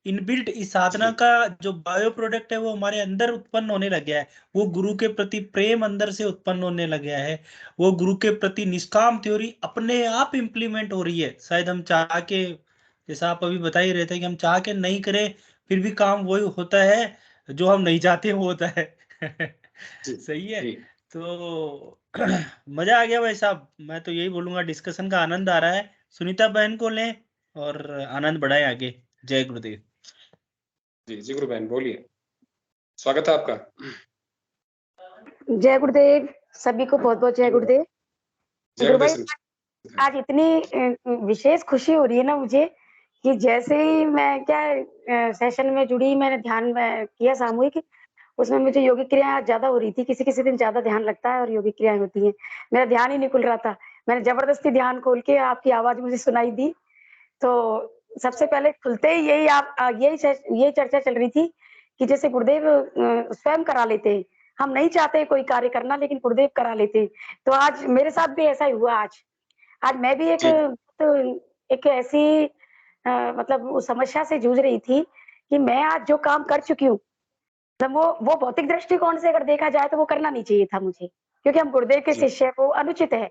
इनबिल्ट। इस साधना का जो बायो प्रोडक्ट है वो हमारे अंदर उत्पन्न होने लग गया है। वो गुरु के प्रति प्रेम अंदर से उत्पन्न होने लग गया है। वो गुरु के प्रति निष्काम थ्योरी अपने आप इम्प्लीमेंट हो रही है। शायद हम चाह के, जैसा आप अभी बता ही रहे थे कि हम चाह के नहीं करें, फिर भी काम वही होता है जो हम नहीं चाहते वो होता है। सही है। तो मजा आ गया भाई साहब। मैं तो यही बोलूंगा, डिस्कशन का आनंद आ रहा है। सुनीता बहन को लें और आनंद बढ़ाएं आगे। जय गुरुदेव। जी गुरु बहन बोलिए, स्वागत है आपका। जय गुरुदेव, सभी को बहुत बहुत जय गुरुदेव। गुरु भाई, आज इतनी विशेष खुशी हो रही है ना मुझे कि जैसे ही मैं सेशन में जुड़ी, मैंने ध्यान किया सामूहिक, उसमें मुझे योगिक क्रियाएं ज्यादा हो रही थी। किसी किसी दिन ज्यादा ध्यान लगता है और योगिक क्रियाएं होती हैं, मेरा ध्यान ही नहीं खुल रहा था। मैंने जबरदस्ती ध्यान खोल के आपकी आवाज मुझे सुनाई दी। तो सबसे पहले खुलते ही यही चर्चा चल रही थी कि जैसे गुरुदेव स्वयं करा लेते हैं, हम नहीं चाहते कोई कार्य करना, लेकिन गुरुदेव करा लेते हैं। तो आज मेरे साथ भी ऐसा ही हुआ। आज मैं भी एक ऐसी मतलब उस समस्या से जूझ रही थी कि मैं आज जो काम कर चुकी हूँ, मतलब वो भौतिक दृष्टिकोण से अगर देखा जाए तो वो करना नहीं चाहिए था मुझे, क्योंकि हम गुरुदेव के शिष्य हैं, वो अनुचित है।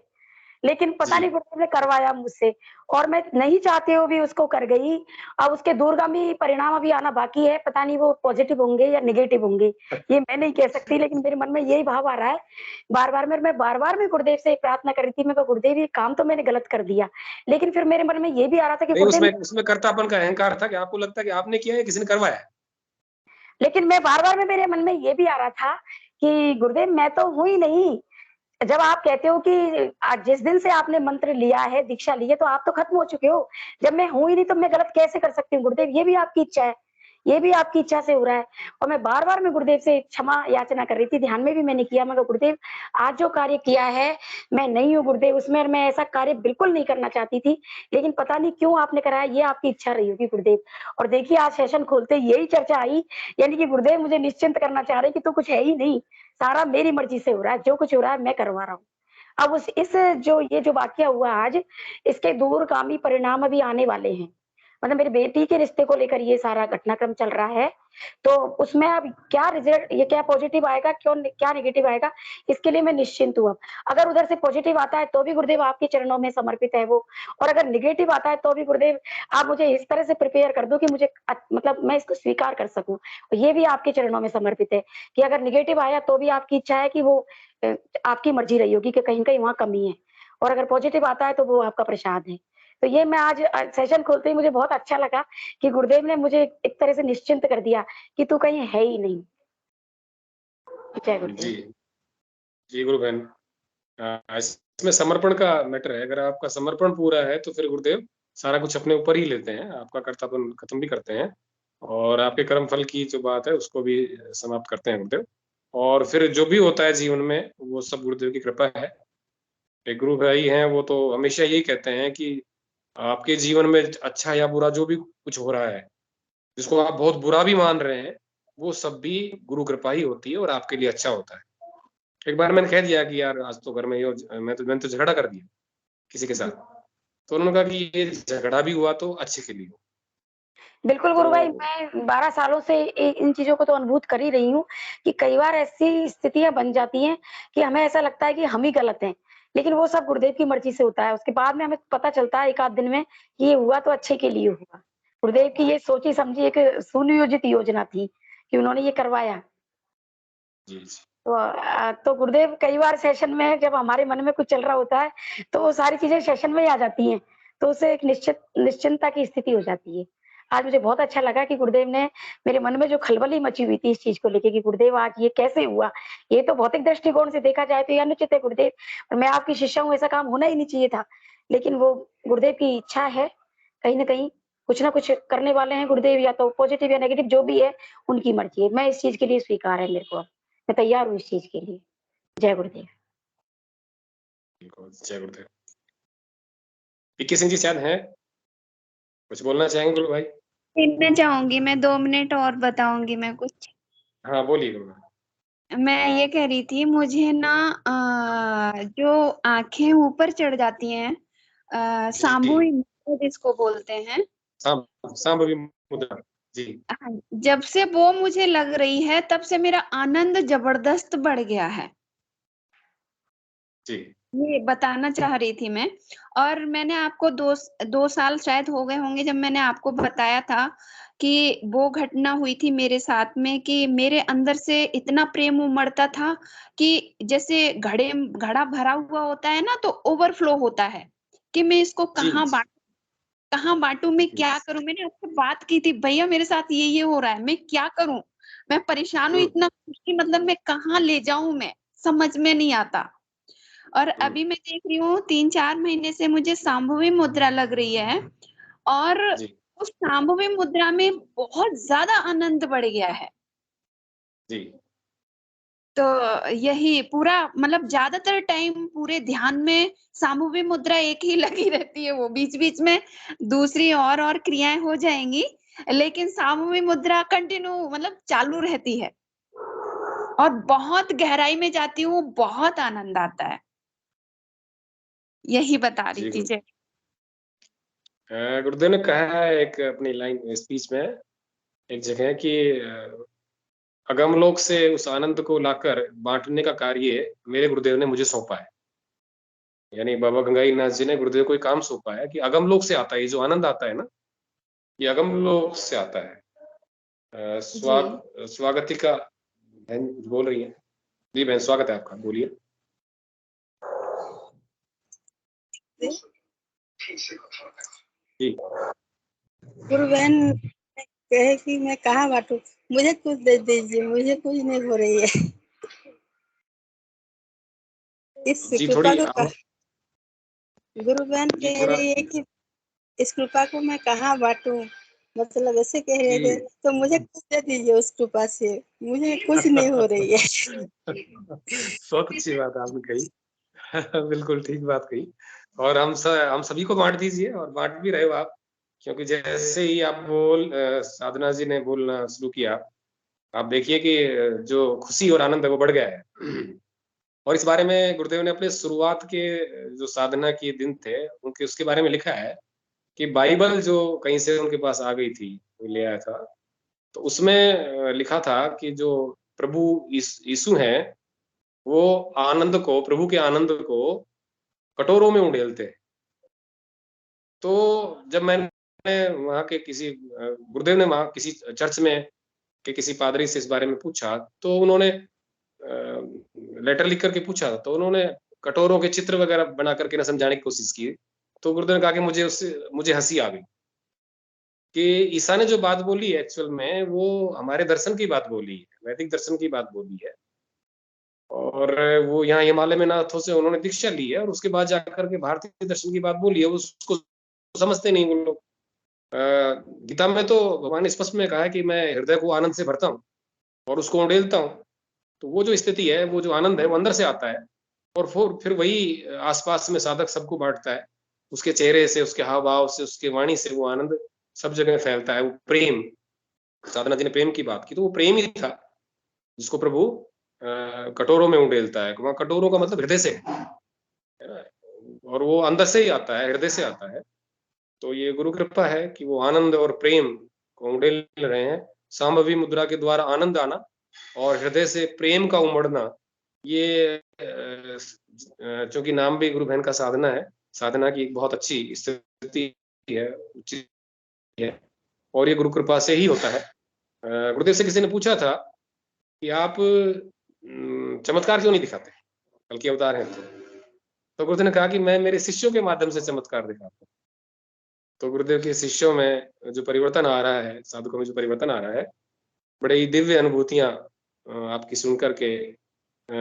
लेकिन पता नहीं गुरुदेव ने करवाया मुझसे, और मैं नहीं चाहते हुए भी उसको कर गई। अब उसके दूरगामी परिणाम अभी आना बाकी है, पता नहीं वो पॉजिटिव होंगे या नेगेटिव होंगे, ये मैं नहीं कह सकती। लेकिन मेरे मन में यही भाव आ रहा है बार बार मैं गुरुदेव से प्रार्थना कर रही थी। मैं कहा गुरुदेव ये काम तो मैंने गलत कर दिया, लेकिन फिर मेरे मन में ये भी आ रहा था कि उसमें कर्तापन का अहंकार था कि आपको लगता है कि आपने किया है, किसी ने करवाया। लेकिन मैं बार मेरे मन में ये भी आ रहा था कि गुरुदेव मैं तो हूं ही नहीं। जब आप कहते हो कि आज जिस दिन से आपने मंत्र लिया है, दीक्षा ली है, तो आप तो खत्म हो चुके हो। जब मैं हूं ही नहीं तो मैं गलत कैसे कर सकती हूँ गुरुदेव? ये भी आपकी इच्छा है, ये भी आपकी इच्छा से हो रहा है। और मैं बार मैं गुरुदेव से क्षमा याचना कर रही थी, ध्यान में भी मैंने किया। मैं गुरुदेव आज जो कार्य किया है मैं नहीं हूँ गुरुदेव, उसमें मैं ऐसा कार्य बिल्कुल नहीं करना चाहती थी, लेकिन पता नहीं क्यों आपने कराया, ये आपकी इच्छा रही होगी गुरुदेव। और देखिए आज सेशन खोलते यही चर्चा आई, यानी कि गुरुदेव मुझे निश्चिंत करना चाह रहे कि तू कुछ है ही नहीं, सारा मेरी मर्जी से हो रहा है, जो कुछ हो रहा है मैं करवा रहा हूँ। अब ये जो वाकया हुआ आज, इसके दूरगामी परिणाम अभी आने वाले हैं। मतलब मेरी बेटी के रिश्ते को लेकर ये सारा घटनाक्रम चल रहा है, तो उसमें अब क्या रिजल्ट, ये क्या पॉजिटिव आएगा, क्या नेगेटिव आएगा, इसके लिए मैं निश्चिंत हूँ। अगर उधर से पॉजिटिव आता है तो भी गुरुदेव आपके चरणों में समर्पित है वो, और अगर नेगेटिव आता है तो भी गुरुदेव आप मुझे इस तरह से प्रिपेयर कर दो कि मुझे मतलब मैं इसको स्वीकार कर सकूं। ये भी आपके चरणों में समर्पित है कि अगर नेगेटिव आया तो भी आपकी इच्छा है कि वो आपकी मर्जी रही होगी कि कहीं कहीं वहां कमी है, और अगर पॉजिटिव आता है तो वो आपका प्रसाद है। तो ये मैं आज सेशन खोलते ही मुझे बहुत अच्छा लगा कि गुरुदेव ने मुझे एक तरह से निश्चिंत कर दिया कि तू कहीं है ही नहीं। जय गुरुदेव। जी जी गुरु बहन, इसमें समर्पण का मैटर है। अगर आपका समर्पण पूरा है तो फिर गुरुदेव सारा कुछ अपने ऊपर ही लेते हैं, आपका कर्तव्य खत्म भी करते हैं और आपके कर्म फल की जो बात है उसको भी समाप्त करते हैं गुरुदेव। और फिर जो भी होता है जीवन में वो सब गुरुदेव की कृपा है। एक गुरु भाई हैं वो तो हमेशा यही कहते हैं कि आपके जीवन में अच्छा या बुरा जो भी कुछ हो रहा है, जिसको आप बहुत बुरा भी मान रहे हैं, वो सब भी गुरु कृपा ही होती है और आपके लिए अच्छा होता है। एक बार मैंने कह दिया कि यार आज तो घर में मैंने तो झगड़ा कर दिया किसी के साथ, तो उन्होंने कहा कि ये झगड़ा भी हुआ तो अच्छे के लिए हो। बिल्कुल गुरु भाई, तो मैं 12 सालों से इन चीजों को तो अनुभूत कर ही रही हूँ कि कई बार ऐसी स्थितियां बन जाती हैं कि हमें ऐसा लगता है कि हम ही गलत हैं, लेकिन वो सब गुरुदेव की मर्जी से होता है। उसके बाद में हमें पता चलता है एक आध दिन में कि ये हुआ तो अच्छे के लिए हुआ। गुरुदेव की ये सोची समझी एक सुनियोजित योजना थी कि उन्होंने ये करवाया। जी तो गुरुदेव कई बार सेशन में जब हमारे मन में कुछ चल रहा होता है तो वो सारी चीजें सेशन में ही आ जाती हैं, तो उससे एक निश्चिंतता की स्थिति हो जाती है। आज मुझे बहुत अच्छा लगा कि गुरुदेव ने मेरे मन में जो खलबली मची हुई थी इस चीज को लेके कि गुरुदेव आज ये कैसे हुआ, ये तो भौतिक दृष्टिकोण से देखा जाए तो ये अनुचित है गुरुदेव, और मैं आपकी शिष्या हूँ, ऐसा काम होना ही नहीं चाहिए था, लेकिन वो गुरुदेव की इच्छा है। कहीं ना कहीं कुछ ना कुछ करने वाले हैं गुरुदेव, या तो पॉजिटिव या नेगेटिव जो भी है उनकी मर्जी है। मैं इस चीज के लिए स्वीकार है मेरे को, मैं तैयार हूँ इस चीज के लिए। जय गुरुदेव। जय गुरुदेव। पीके सिंह जी शायद हैं, कुछ बोलना चाहेंगे गुरु भाई? मैं चाहूंगी, मैं 2 मिनट और बताऊंगी मैं कुछ। हाँ बोलिए गुरु भाई। मैं ये कह रही थी, मुझे ना जो आंखें ऊपर चढ़ जाती हैं, सामूहिक मुद्रा जिसको बोलते हैं, सांभवी मुद्रा जी। हाँ, जब से वो मुझे लग रही है तब से मेरा आनंद जबरदस्त बढ़ गया है। जी ये बताना चाह रही थी मैं। और मैंने आपको 2 साल शायद हो गए होंगे जब मैंने आपको बताया था कि वो घटना हुई थी मेरे साथ में कि मेरे अंदर से इतना प्रेम उमड़ता था कि जैसे घड़ा भरा हुआ होता है ना, तो ओवरफ्लो होता है कि मैं इसको कहाँ बांटूं, मैं क्या करूं। मैंने आपसे बात की थी, भैया मेरे साथ ये हो रहा है, मैं क्या करूं, मैं परेशान हूँ इतना खुशी, मतलब मैं कहाँ ले जाऊं, मैं समझ में नहीं आता। और अभी मैं देख रही हूँ 3-4 महीने से मुझे सांभवी मुद्रा लग रही है, और उस सांभवी मुद्रा में बहुत ज्यादा आनंद बढ़ गया है। जी तो यही पूरा, मतलब ज्यादातर टाइम पूरे ध्यान में सामूहिक मुद्रा एक ही लगी रहती है, वो बीच बीच में दूसरी और क्रियाएं हो जाएंगी, लेकिन सामूहिक मुद्रा कंटिन्यू मतलब चालू रहती है और बहुत गहराई में जाती हूँ, बहुत आनंद आता है। यही बता रही थी। जय गुरुदेव ने कहा है एक अपनी लाइन स्पीच में एक जगह कि अगमलोक से उस आनंद को लाकर बांटने का कार्य मेरे गुरुदेव ने मुझे सौंपा है। यानी बाबा गंगाई नाथ जी ने गुरुदेव को एक काम सौंपा है कि अगमलोक से आता है, ये जो आनंद आता है ना, ये अगमलोक से आता है। स्वागतिका बहन बोल रही है। जी बहन स्वागत है आपका, बोलिए। गुरु बहन कहे कि मैं कहाँ बांटू, मुझे कुछ दे दीजिए, मुझे कुछ नहीं हो रही है। इस कृपा को गुरु बहन कह रही है कि इस कृपा को मैं कहाँ बांटू, मतलब ऐसे कह रहे थे, तो मुझे कुछ दे दीजिए उस कृपा से, मुझे कुछ नहीं हो रही है। बहुत अच्छी बात आपने कही। बिल्कुल ठीक बात कही। और हम सभी को बांट दीजिए, और बांट भी रहे हो आप, क्योंकि जैसे ही आप साधना जी ने बोलना शुरू किया, आप देखिए कि जो खुशी और आनंद है वो बढ़ गया है। और इस बारे में गुरुदेव ने अपने शुरुआत के जो साधना के दिन थे उनके उसके बारे में लिखा है कि बाइबल जो कहीं से उनके पास आ गई थी, वो ले आया था, तो उसमें लिखा था कि जो प्रभु यीशु हैं वो प्रभु के आनंद को कटोरों में उंडेलते हैं। तो जब मैंने वहाँ के किसी गुरुदेव ने वहाँ किसी चर्च में के किसी पादरी से इस बारे में पूछा, तो उन्होंने लेटर लिख करके पूछा, तो उन्होंने कटोरों के चित्र वगैरह बना करके ना समझाने की कोशिश की। तो गुरुदेव ने कहा कि मुझे हंसी आ गई कि ईसा ने जो बात बोली है एक्चुअल में वो हमारे दर्शन की बात बोली है, वैदिक दर्शन की बात बोली है। और वो यहाँ हिमालय में नाथों से उन्होंने दीक्षा ली है और उसके बाद जाकर के भारतीय दर्शन की बात बोली है, उसको समझते नहीं वो लोग। गीता में तो भगवान ने स्पष्ट में कहा है कि मैं हृदय को आनंद से भरता हूँ और उसको उड़ेलता हूँ। तो वो जो स्थिति है, वो जो आनंद है, वो अंदर से आता है और फिर वही आसपास में साधक सबको बांटता है। उसके चेहरे से, उसके हाव भाव से, उसके वाणी से वो आनंद सब जगह फैलता है। वो प्रेम, साधना जी ने प्रेम की बात की, तो वो प्रेम ही था जिसको प्रभु कटोरों में उड़ेलता है। वहाँ कटोरों का मतलब हृदय से है ना, और वो अंदर से ही आता है, हृदय से आता है। तो ये गुरु कृपा है कि वो आनंद और प्रेम को उड़ेल रहे हैं। सांभवी मुद्रा के द्वारा आनंद आना और हृदय से प्रेम का उमड़ना, ये चूंकि नाम भी गुरु बहन का साधना है, साधना की एक बहुत अच्छी स्थिति है, उचित है, और ये गुरु कृपा से ही होता है। गुरुदेव से किसी ने पूछा था कि आप चमत्कार क्यों नहीं दिखाते, बल्कि अवतार हैं तो गुरुदेव ने कहा कि मैं मेरे शिष्यों के माध्यम से चमत्कार दिखाता हूँ। तो गुरुदेव के शिष्यों में जो परिवर्तन आ रहा है, साधकों में जो परिवर्तन आ रहा है, बड़े ही दिव्य अनुभूतियां आपकी सुन करके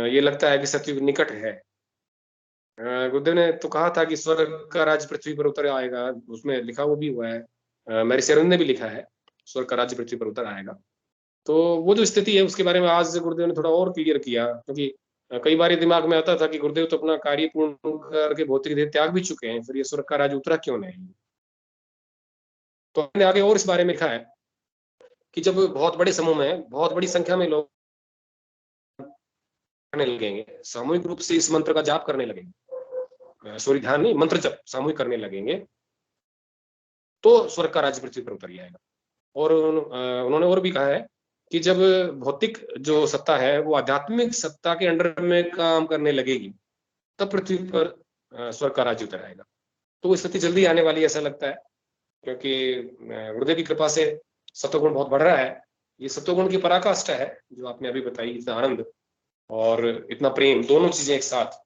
ये लगता है कि सत्युग निकट है। गुरुदेव ने तो कहा था कि स्वर्ग का राज्य पृथ्वी पर उतर आएगा, उसमें लिखा वो भी हुआ है, मेरे शरण ने भी लिखा है, स्वर्ग का राज्य पृथ्वी पर उतर आएगा। तो वो जो स्थिति है उसके बारे में आज गुरुदेव ने थोड़ा और क्लियर किया, क्योंकि कई बार दिमाग में आता था कि गुरुदेव तो अपना कार्य पूर्ण करके भौतिक देह त्याग भी चुके हैं, फिर ये स्वर्ग का राज्य उतरा क्यों नहीं। तो हमने आगे और इस बारे में लिखा है कि जब बहुत बड़े समूह में, बहुत बड़ी संख्या में लोग करने लगेंगे, सामूहिक रूप से इस मंत्र का जाप करने लगेंगे, सॉरी ध्यान नहीं, मंत्र जप सामूहिक करने लगेंगे, तो स्वर्ग का राज्य पृथ्वी पर उतर जाएगा। और उन्होंने और भी कहा है कि जब भौतिक जो सत्ता है वो आध्यात्मिक सत्ता के अंडर में काम करने लगेगी, तब पृथ्वी पर स्वर्ग का राज्य उतर आएगा। तो वो स्थिति जल्दी आने वाली ऐसा लगता है, क्योंकि गुरुदेव की कृपा से सत्वगुण बहुत बढ़ रहा है। ये सत्वगुण की पराकाष्ठा है जो आपने अभी बताई, इतना आनंद और इतना प्रेम, दोनों चीजें एक साथ,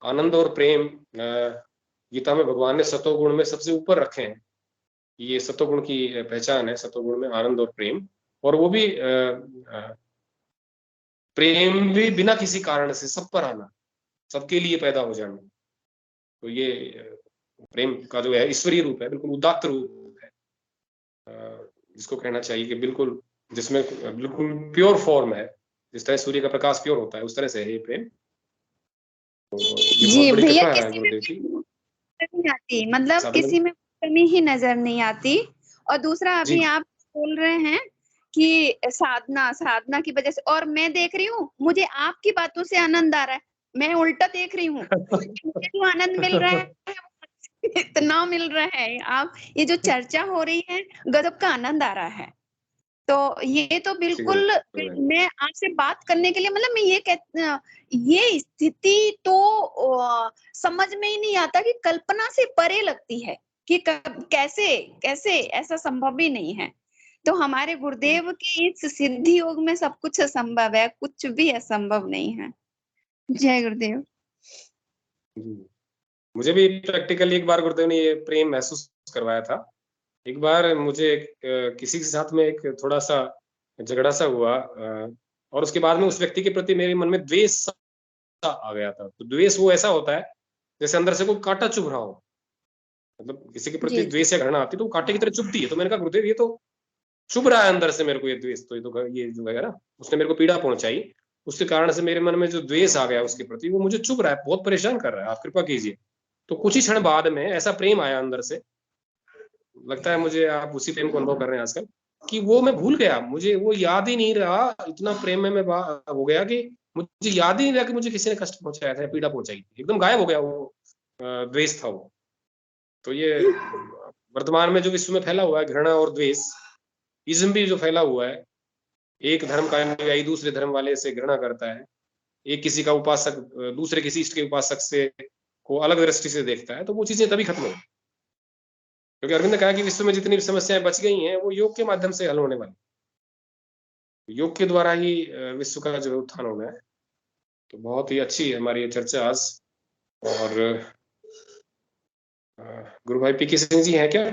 आनंद और प्रेम गीता में भगवान ने सत्वगुण में सबसे ऊपर रखे हैं। ये सत्वगुण की पहचान है, सत्वगुण में आनंद और प्रेम, और वो भी प्रेम भी बिना किसी कारण से सब पर आना, सबके लिए पैदा हो जाना। तो ये प्रेम का जो है ईश्वरीय रूप है, बिल्कुल उदात्त रूप है, जिसको कहना चाहिए कि बिल्कुल, जिसमें बिल्कुल प्योर फॉर्म है। जिस तरह सूर्य का प्रकाश प्योर होता है, उस तरह से है ये प्रेम। तो ये बहुत बड़ी कृपा है गुरुदेव की। नहीं आती, मतलब किसी में कमी ही नजर नहीं आती। और दूसरा, अभी आप बोल रहे हैं कि साधना की वजह से, और मैं देख रही हूँ मुझे आपकी बातों से आनंद आ रहा है, मैं उल्टा देख रही हूँ। मुझे जो आनंद मिल रहा है इतना मिल रहा है, आप ये जो चर्चा हो रही है, गजब का आनंद आ रहा है। तो ये तो बिल्कुल, मैं आपसे बात करने के लिए, मतलब मैं ये स्थिति तो समझ में ही नहीं आता, कि कल्पना से परे लगती है कि कैसे ऐसा संभव ही नहीं है। तो हमारे गुरुदेव के इस सिद्धि योग में सब कुछ संभव है, कुछ भी असंभव नहीं है। जय गुरुदेव। मुझे भी प्रैक्टिकली एक बार गुरुदेव ने ये प्रेम महसूस करवाया था। एक बार मुझे किसी के साथ में एक थोड़ा सा झगड़ा सा हुआ, और उसके बाद में उस व्यक्ति के प्रति मेरे मन में द्वेष आ गया था। तो द्वेष वो ऐसा होता है जैसे अंदर से कोई कांटा चुभ रहा हो, मतलब किसी के प्रति द्वेष या घृणा आती है तो कांटे की तरह चुभती है। तो मैंने कहा गुरुदेव ये तो चुभ रहा है अंदर से मेरे को, ये द्वेष तो ये जो है ना, उसने मेरे को पीड़ा पहुंचाई, उसके कारण से मेरे मन में जो द्वेष आ गया उसके प्रति, वो मुझे चुभ रहा है, बहुत परेशान कर रहा है, आप कृपा कीजिए। तो कुछ ही क्षण बाद में ऐसा प्रेम आया अंदर से, लगता है मुझे आप उसी प्रेम को अनुभव कर रहे हैं आजकल, कि वो मैं भूल गया, मुझे वो याद ही नहीं रहा, इतना प्रेम में मैं हो गया कि मुझे याद ही नहीं रहा कि मुझे किसी ने कष्ट पहुंचाया था, पीड़ा पहुंचाई थी, एकदम गायब हो गया वो द्वेष था वो। तो ये वर्तमान में जो विश्व में फैला हुआ है घृणा और द्वेष, इज्म भी जो फैला हुआ है, एक धर्म का अनुयायी दूसरे धर्म वाले से घृणा करता है, एक किसी का उपासक दूसरे किसी इष्ट के उपासक से को अलग दृष्टि से देखता है, तो वो चीजें तभी खत्म होगी। क्योंकि अरविंद ने कहा कि विश्व में जितनी भी समस्याएं बच गई हैं वो योग के माध्यम से हल होने वाली, योग के द्वारा ही विश्व का जो उत्थान होना है। तो बहुत ही अच्छी है हमारी ये चर्चा आज, और गुरु भाई पी.के. सिंह जी हैं क्या?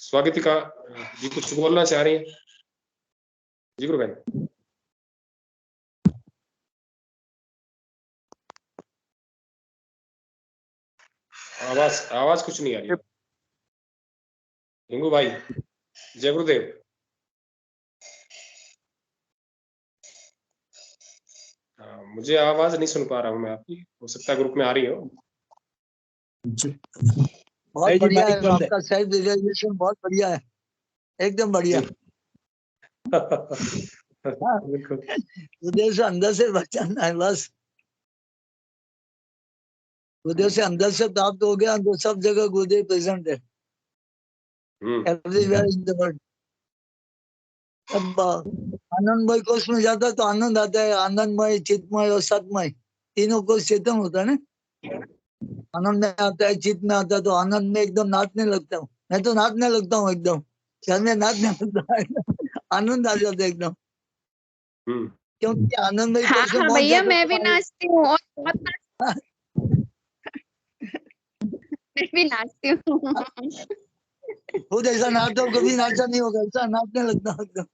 स्वागतिका जी कुछ बोलना चाह रही हैं? जी गुरु भाई। आवाज कुछ नहीं आ रही। हिंगू भाई, जय गुरुदेव। मुझे आवाज नहीं सुन पा रहा हूँ मैं आपकी, हो सकता है ग्रुप में आ रही हो। बहुत बढ़िया है आपका सेल्फ रियलाइजेशन, बहुत बढ़िया है, एकदम बढ़िया। गुरुदेव से अंदर से बचाना है बस, गुरुदेव से अंदर से प्राप्त हो गया तो सब जगह गुरुदेव प्रेजेंट है, एवरीवेयर इन द वर्ल्ड। अब आनंदमय कोष में जाता है तो आनंद आता है, आनंदमय, चित्तमय और सतमय तीनों कोष चेतन होता है ना। आनंद में आता है, चित्त में आता है तो आनंद में एकदम नाचने लगता हूँ, मैं तो नाचने लगता हूँ एकदम, शरीर में नाचने लगता है, आनंद आ जाता है एकदम, क्योंकि आनंद में हाँ हाँ भैया मैं भी नाचती हूँ और बहुत मैं भी नाचती हूँ। खुद ऐसा नाचता हूँ, कभी नाचा नहीं होगा, ऐसा नाचने लगता हूँ एकदम।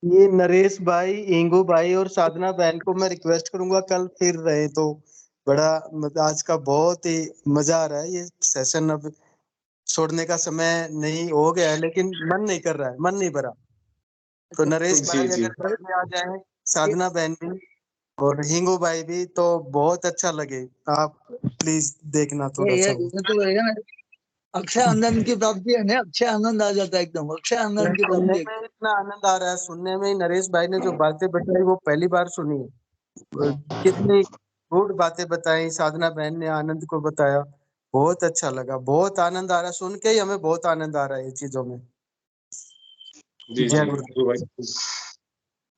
ये नरेश भाई, इंगू भाई और साधना बहन को मैं रिक्वेस्ट करूंगा कल फिर रहे तो बड़ा, आज का बहुत ही मजा आ रहा है। ये सेशन अब छोड़ने का समय नहीं हो गया है, लेकिन मन नहीं कर रहा है, मन नहीं भरा। तो नरेश भाई अगर घर में आ जाए, साधना बहन भी और हिंगू भाई भी, तो बहुत अच्छा लगे। आप प्लीज देखना थोड़ा सा। अक्षय आनंद की प्राप्ति है ना, अक्षय आनंद आ जाता है एकदम, अक्षय आनंद की प्राप्ति। इतना आनंद आ रहा है सुनने में। नरेश भाई ने जो बातें बताई वो पहली बार सुनी है, कितनी गुड बातें बताई। साधना बहन ने आनंद को बताया, बहुत अच्छा लगा, बहुत आनंद आ रहा है सुन के ही, हमें बहुत आनंद आ रहा है ये चीजों में। जी जय गुरुदेव भाई।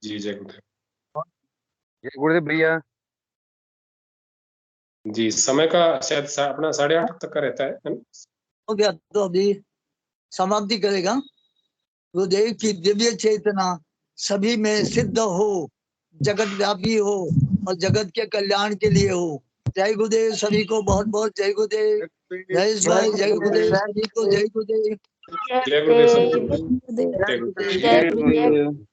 जी जय गुरुदेव। जय गुरुदेव भैया। जी समय का शायद अपना 8:30 तक का रहता है हो गया तो अभी समाप्ति करेगा। गुरुदेव की दिव्य चेतना सभी में सिद्ध हो, जगत व्यापी हो और जगत के कल्याण के लिए हो। जय गुरुदेव सभी को, बहुत बहुत जय गुरुदेव। नरेश भाई जय गुरुदेव सभी को, जय गुरुदेव। जय गुरुदेव। जय गुरुदेव। जय गुरुदेव।